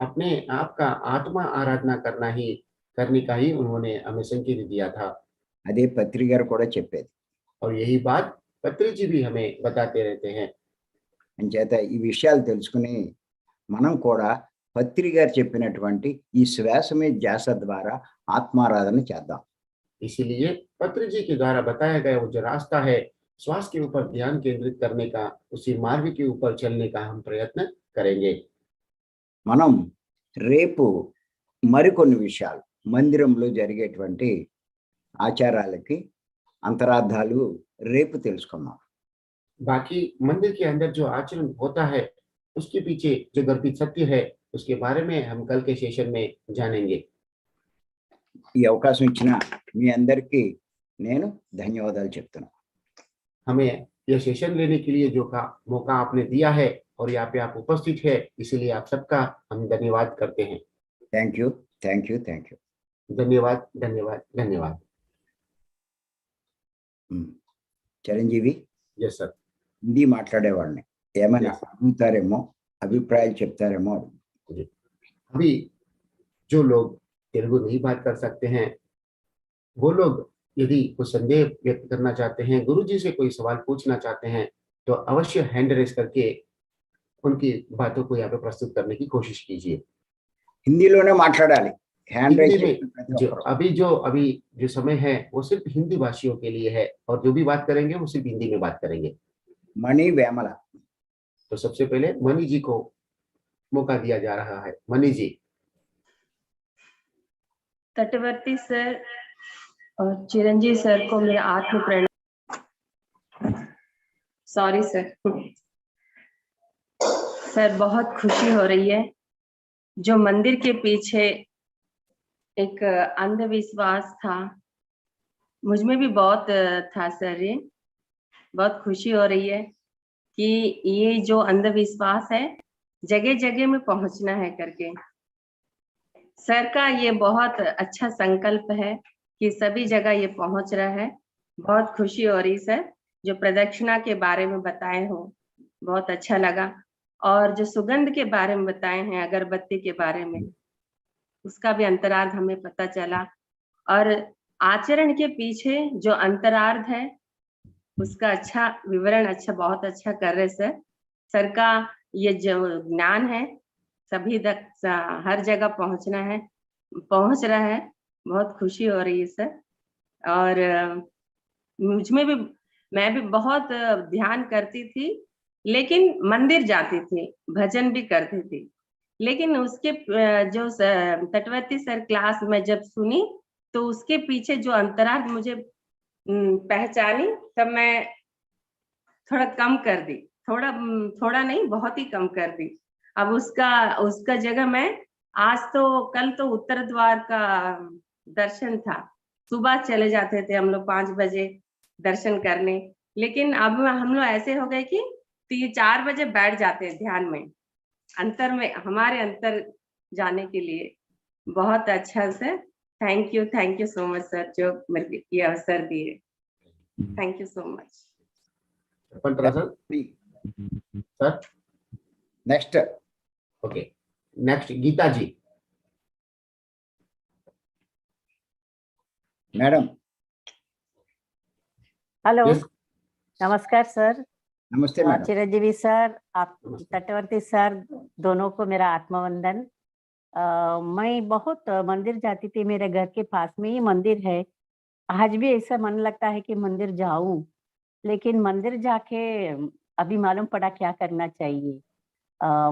अपने आप का आत्मा आराधना करने का ही उन्होंने हमें संकेत दिया था। అదే పత్రి గారు కూడా చెప్పేది. और यही बात पत्री जी भी हमें बताते रहते हैं। అంచేత ఈ విషయాలు తెలుసుకుని మనం కూడా పత్రి గారు చెప్పినటువంటి ఈ శ్వాస మీద ధ్యాస ద్వారా ఆత్మారాధన చేద్దాం. इसीलिए पत्री जी के द्वारा बताया गया वो जो रास्ता है, श्वास के ऊपर ध्यान केंद्रित करने का, उसी मार्ग के ऊपर चलने का हम प्रयत्न करेंगे। మనం రేపు మరికొన్ని విషయాలు మందిరంలో జరిగేటువంటి ఆచారాలకి అంతరార్థాలు రేపు తెలుసుకుందాం. बाकी मंदिर के अंदर जो आचरण होता है, उसके पीछे जो गर्भित सत्य है, उसके बारे में हम कल के सेशन में जानेंगे। ఈ అవకాశం ఇచ్చిన మీ అందరికీ నేను ధన్యవాదాలు చెప్తున్నాను. हमें यह सेशन लेने के लिए जो का मौका आपने दिया है और यहाँ पे आप उपस्थित है, इसीलिए आप सबका हम धन्यवाद करते हैं। Thank you, thank you, thank you. धन्यवाद, धन्यवाद, धन्यवाद। Chiranjeevi, yes sir. హిందీ మాట్లాడేవాడిని, ఏమైనా అడుగుతారేమో, అభిప్రాయాలు చెప్తారేమో. अभी जो लोग तेलुगु नहीं बात कर सकते हैं, वो लोग यदि कोई संदेह व्यक्त करना चाहते हैं, गुरुजी से कोई सवाल पूछना चाहते हैं, तो अवश्य हैंड रेस करके उनकी बातों को यहाँ पे प्रस्तुत करने की कोशिश कीजिए। హిందీలోనే మాట్లాడాలి. హ్యాండ్ हिंदी రైజ్ में अभी जो समय है वो सिर्फ हिंदी भाषियों के लिए है और जो भी बात करेंगे वो सिर्फ हिंदी में बात करेंगे। మణి వేమల. तो सबसे पहले मणि जी को मौका दिया जा रहा है। मणि जी। तटवर्ती सर और चिरंजीव सर को मेरा आत्म प्रणाम। Sorry sir. सर बहुत खुशी हो रही है, जो मंदिर के पीछे एक अंधविश्वास था, मुझ में भी बहुत था सर। ये बहुत खुशी हो रही है कि ये जो अंधविश्वास है जगह जगह में पहुंचना है करके। सर का ये बहुत अच्छा संकल्प है कि सभी जगह ये पहुंच रहा है। बहुत खुशी हो रही सर, जो प्रदक्षिणा के बारे में बताए हो बहुत अच्छा लगा, और जो सुगंध के बारे में बताए हैं, अगरबत्ती के बारे में, उसका भी अंतरार्थ हमें पता चला। और आचरण के पीछे जो अंतरार्थ है उसका अच्छा विवरण बहुत अच्छा कर रहे सर। सर का ये जो ज्ञान है सभी तक हर जगह पहुंच रहा है। बहुत खुशी हो रही है सर। और मुझमें भी, मैं भी बहुत ध्यान करती थी, लेकिन मंदिर जाती थी, भजन भी करती थी, लेकिन उसके जो तटवर्ती सर क्लास में जब सुनी तो उसके पीछे जो अंतरार्थ मुझे पहचानी, तब मैं थोड़ा कम कर दी, थोड़ा नहीं बहुत ही कम कर दी। अब उसका जगह मैं कल तो उत्तर द्वार का दर्शन था, सुबह चले जाते थे हम लोग 5 बजे दर्शन करने, लेकिन अब हम लोग ऐसे हो गए कि 4 बजे बैठ जाते हैं ध्यान में, हमारे अंतर जाने के लिए। बहुत अच्छा sir, thank you so much sir, जो मेरे को ये अवसर दिए। Thank you so much. Sir next. Okay, next Gita ji. Madam hello, yes नमस्कार सर। नमस्ते मैडम। चिरंजीवी सर, आप नमस्ते। तटवर्ती सर, दोनों को मेरा आत्मवंदन। मैं बहुत मंदिर जाती थी, मेरे घर के पास में ही मंदिर है। आज भी ऐसा मन लगता है कि मंदिर जाऊं, लेकिन मंदिर जाके अभी मालूम पड़ा क्या करना चाहिए।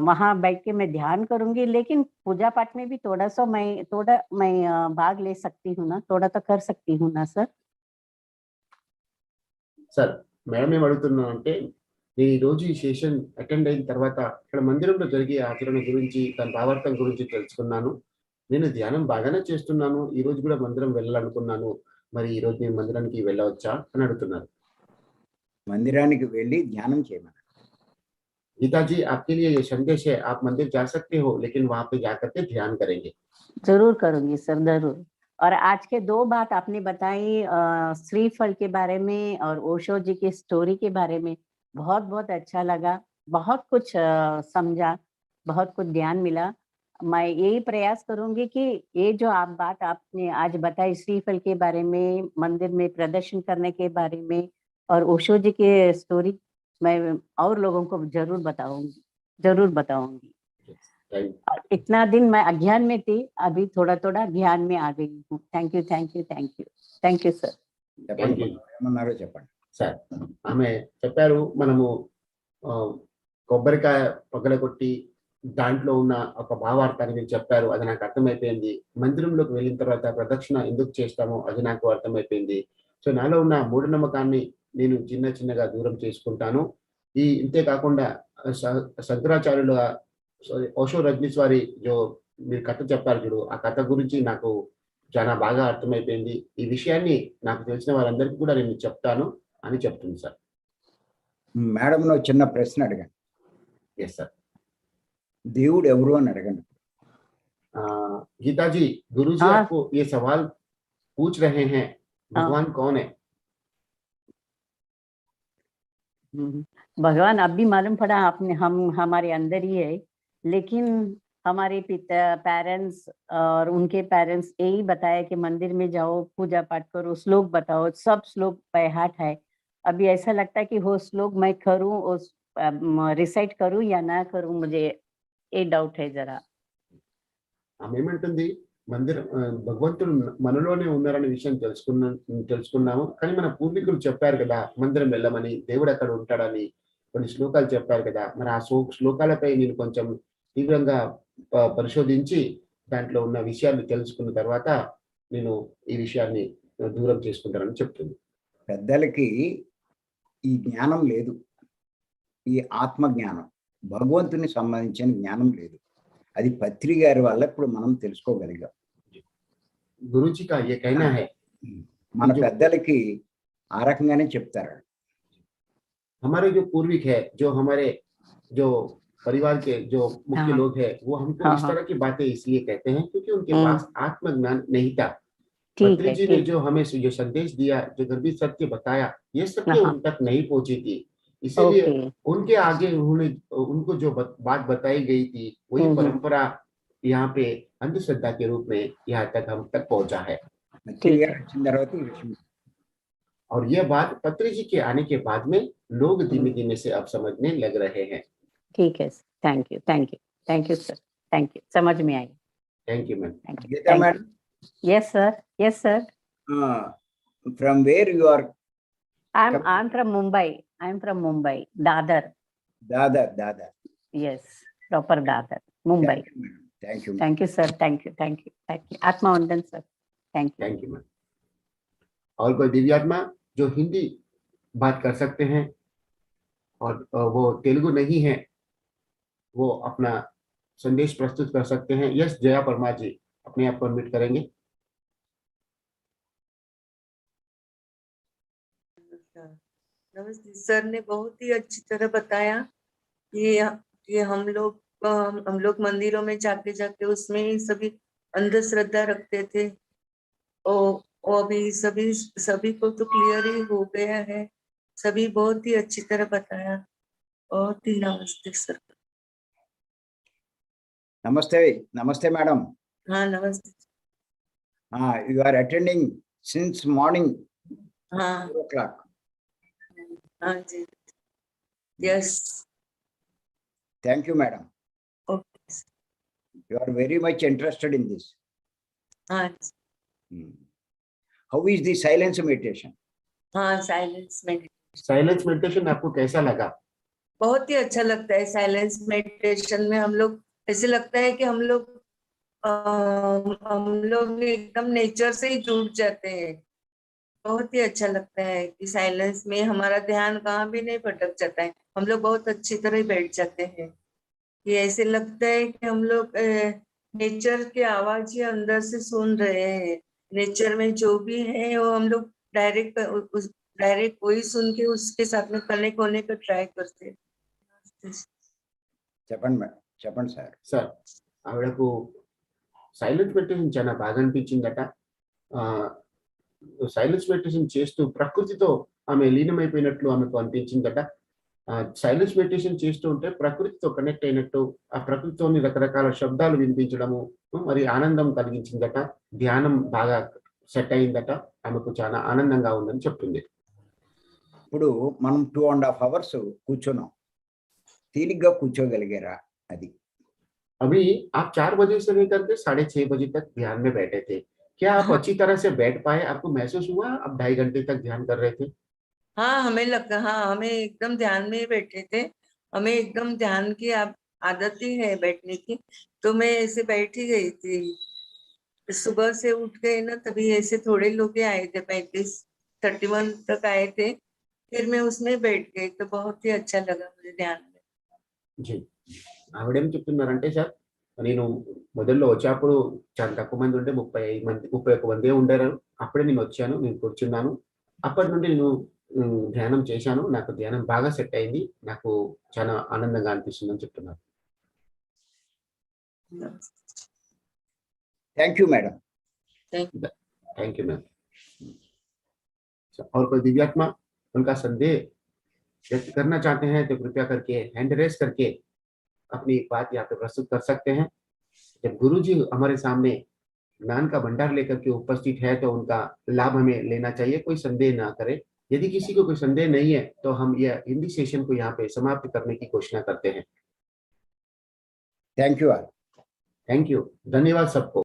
वहां बैठ के मैं ध्यान करूंगी, लेकिन पूजा पाठ में भी थोड़ा मैं भाग ले सकती हूँ ना, थोड़ा तो कर सकती हूँ ना सर। సార్ మేడం ఏం అడుగుతున్నాను అంటే నేను ఈ రోజు ఈ సెషన్ అటెండ్ అయిన తర్వాత ఇక్కడ మందిరంలో జరిగే ఆచరణ గురించి దాని భావార్థం గురించి తెలుసుకున్నాను. నేను ధ్యానం బాగానే చేస్తున్నాను. ఈ రోజు కూడా మందిరం వెళ్ళాలనుకున్నాను. మరి ఈ రోజు నేను మందిరానికి వెళ్ళవచ్చా అని అడుగుతున్నారు. మందిరానికి వెళ్ళి ధ్యానం చేయమని. गीता जी आपके लिए ये संदेश है, आप मंदिर जा सकते हो लेकिन वहां पे जाकर के ध्यान करेंगे. जरूर करूंगी सर, जरूर। और आज के 2 बात आपने बताई, श्रीफल के बारे में और ओशो जी की स्टोरी के बारे में, बहुत बहुत अच्छा लगा। बहुत कुछ समझा, बहुत कुछ ज्ञान मिला। मैं यही प्रयास करूंगी कि ये जो बात आपने आज बताई श्रीफल के बारे में, मंदिर में प्रदर्शन करने के बारे में और ओशो जी की स्टोरी, मैं और लोगों को जरूर बताऊंगी। इतना दिन मैं अज्ञान में थी, अभी थोड़ा थोड़ा ज्ञान में आ गई हूँ। Thank you, thank you, thank you, thank you sir. చెప్పండి ఏమన్నారో చెప్పండి. సార్ ఆమె చెప్పారు, మనము కొబ్బరికాయ పగలగొట్టి దాంట్లో ఉన్న ఒక భావార్థాన్ని మీరు చెప్పారు, అది నాకు అర్థమైపోయింది. మందిరంలోకి వెళ్ళిన తర్వాత ప్రదక్షిణ ఎందుకు చేస్తామో అది నాకు అర్థమైపోయింది. సో నాలో ఉన్న మూఢనమ్మకాన్ని నేను చిన్న చిన్నగా దూరం చేసుకుంటాను. ఇంతే కాకుండా శంకరాచార్యుల ఓషో రజనీష్ వారి మీరు కథ చెప్పారు చూడు, ఆ కథ గురించి నాకు చాలా బాగా అర్థమైపోయింది. ఈ విషయాన్ని నాకు తెలిసిన వారందరికీ కూడా నేను చెప్తాను అని చెప్తుంది సార్. మేడం చిన్న ప్రశ్న అడగండి. Yes sir. దేవుడు ఎవరు అని అడగండి. गीता जी, गुरु जी आपको ये सवाल पूछ रहे हैं, भगवान कौन है? भगवान अब भी मालूम पड़ा आपने, हमारे अंदर ही है, लेकिन हमारे पिता पेरेंट्स और उनके पेरेंट्स यही बताया कि मंदिर में जाओ, पूजा पाठ करो, श्लोक बताओ, सब श्लोक बाय हार्ट है। अभी ऐसा लगता है कि वो श्लोक मैं करूं, उस रिसाइट करूं या ना करूं, मुझे ये डाउट है जरा। ఆమె ఏమంటుంది, మందిరం భగవంతుడు మనలోనే ఉన్నారనే విషయం తెలుసుకున్నాము, కానీ మన పూర్వీకులు చెప్పారు కదా మందిరం వెళ్ళమని, దేవుడు అక్కడ ఉంటాడని కొన్ని శ్లోకాలు చెప్పారు కదా, మరి ఆ శ్లోకాలపై నేను కొంచెం తీవ్రంగా పరిశోధించి దాంట్లో ఉన్న విషయాన్ని తెలుసుకున్న తర్వాత నేను ఈ విషయాన్ని దూరం చేసుకుంటానని చెప్తుంది. పెద్దలకి ఈ జ్ఞానం లేదు, ఈ ఆత్మ జ్ఞానం, భగవంతుని సంబంధించిన జ్ఞానం లేదు. అది పత్రి గారి వల్ల ఇప్పుడు మనం తెలుసుకోగలిగాం. గురుజీ కా ये कहना है, మన పెద్దలకి ఆ రకంగానే చెప్తారు. हमारे जो पूर्विक है, जो हमारे जो परिवार के जो मुख्य लोग हैं, वो हमको इस तरह की बातें इसलिए कहते हैं क्योंकि उनके पास आत्मज्ञान नहीं था. पत्री जी ने जो हमें जो संदेश दिया, जो गर्भित सत्य बताया, ये सत्य उन तक नहीं पहुंची थी, इसीलिए उनके आगे उनको जो बात बताई गई थी वही परंपरा यहाँ पे अंधश्रद्धा के रूप में यहाँ तक हम तक पहुंचा है. और यह बात पत्री जी के आने के बाद में लोग धीमे धीमे से अब समझने लग रहे हैं. ठीक है, thank you, thank you, thank you sir, thank you, समझ में आई. Thank you ma'am. Gita madam. Yes sir, yes sir. From where you are? I'm from Mumbai. I'm from Mumbai, Dadar. Dadar. Yes, proper Dadar, Mumbai. Thank you. Thank you sir, thank you, thank you, thank you. Atmavandan sir, thank you. Thank you ma'am. और कोई दिव्यात्मा जो हिंदी बात कर सकते हैं और वो तेलुगु नहीं है, वो अपना संदेश प्रस्तुत कर सकते हैं. यस, जया परमा जी अपने आप को अनम्यूट करेंगे. नमस्ते सर ने बहुत ही अच्छी तरह बताया कि हम लोग मंदिरों में जाके उसमें ही सभी अंधश्रद्धा रखते थे, और अभी सभी को तो क्लियर ही हो गया है. सभी बहुत ही अच्छी तरह बताया. बहुत ही नमस्ते सर. Namaste, namaste madam. हाँ नमस्ते. You are attending since morning हाँ 4 o'clock. हाँ जी, yes, Thank you, madam. Okay, You are very much interested in this. हाँ How is the silence meditation? हाँ, साइलेंस में साइलेंस मेडिटेशन आपको कैसा लगा? बहुत ही अच्छा लगता है। साइलेंस मेडिटेशन में हम लोग ऐसे लगता है कि हम लोग एकदम नेचर से ही जुड़ जाते हैं। बहुत ही अच्छा लगता है कि साइलेंस में हमारा ध्यान कहाँ भी नहीं भटक जाता है, हम लोग बहुत अच्छी तरह बैठ जाते हैं। ये ऐसे लगता है कि हम लोग नेचर की आवाज ही अंदर से सुन रहे हैं। नेचर में जो भी है वो हम लोग डायरेक्ट वही सुन के उसके साथ में कनेक्ट होने का ट्राई करते हैं। చెప్పండి సార్. సార్, ఆవిడకు సైలెంట్ మెడిటేషన్ చాలా బాగా అనిపించిందట. సైలెన్స్ మెడిటేషన్ చేస్తూ ప్రకృతితో ఆమె లీనమైపోయినట్లు ఆమెకు అనిపించిందట. సైలెన్స్ మెడిటేషన్ చేస్తూ ఉంటే ప్రకృతితో కనెక్ట్ అయినట్టు, ఆ ప్రకృతితోని రకరకాల శబ్దాలు వినిపించడము మరి ఆనందం కలిగించిందట. ధ్యానం బాగా సెట్ అయిందట. ఆమెకు చాలా ఆనందంగా ఉందని చెప్తుంది. ఇప్పుడు మనం 2.5 hours కూర్చున్నాం, తీరిగ్గా కూర్చోగలిగారా? అది अभी आप 4 बजे से लेकर के 6:30 बजे तक ध्यान में बैठे थे, क्या आप हाँ। अच्छी तरह से बैठ पाए? आपको महसूस हुआ आप 2.5 घंटे तक ध्यान कर रहे थे? हाँ, हमें लगा, हाँ, हमें एकदम ध्यान में ही बैठे थे। हमें एकदम ध्यान की आदत ही है बैठने की, तो मैं ऐसे बैठ ही गई थी। सुबह से उठ गए ना, तभी ऐसे थोड़े लोग ही आए थे, 31 तक आए थे, फिर मैं उसमें बैठ गई, तो बहुत ही अच्छा लगा मुझे ध्यान में। జీ, ఆవిడేం చెప్తున్నారంటే సార్, నేను మొదల్లో వచ్చేప్పుడు చాలా తక్కువ మంది ఉంటే 35 మంది 31 మందే ఉండేరు. అప్పుడే నేను వచ్చాను, నేను కూర్చున్నాను. అప్పటి నుండి నేను ధ్యానం చేశాను. నాకు ధ్యానం బాగా సెట్ అయింది. నాకు చాలా ఆనందంగా అనిపిస్తుందని చెప్తున్నారు. Thank you madam. Thank you ma'am. और कोई दिव्यात्मा उनका संदेह व्यक्त करना चाहते हैं तो कृपया करके हैंड रेस करके अपनी बात यहाँ पे प्रस्तुत कर सकते हैं. जब गुरुजी हमारे सामने ज्ञान का भंडार लेकर के उपस्थित है तो उनका लाभ हमें लेना चाहिए, कोई संदेह ना करें. यदि किसी को कोई संदेह नहीं है तो हम यह हिंदी सेशन को यहाँ पे समाप्त करने की घोषणा करते हैं. Thank you. थैंक यू, धन्यवाद सबको.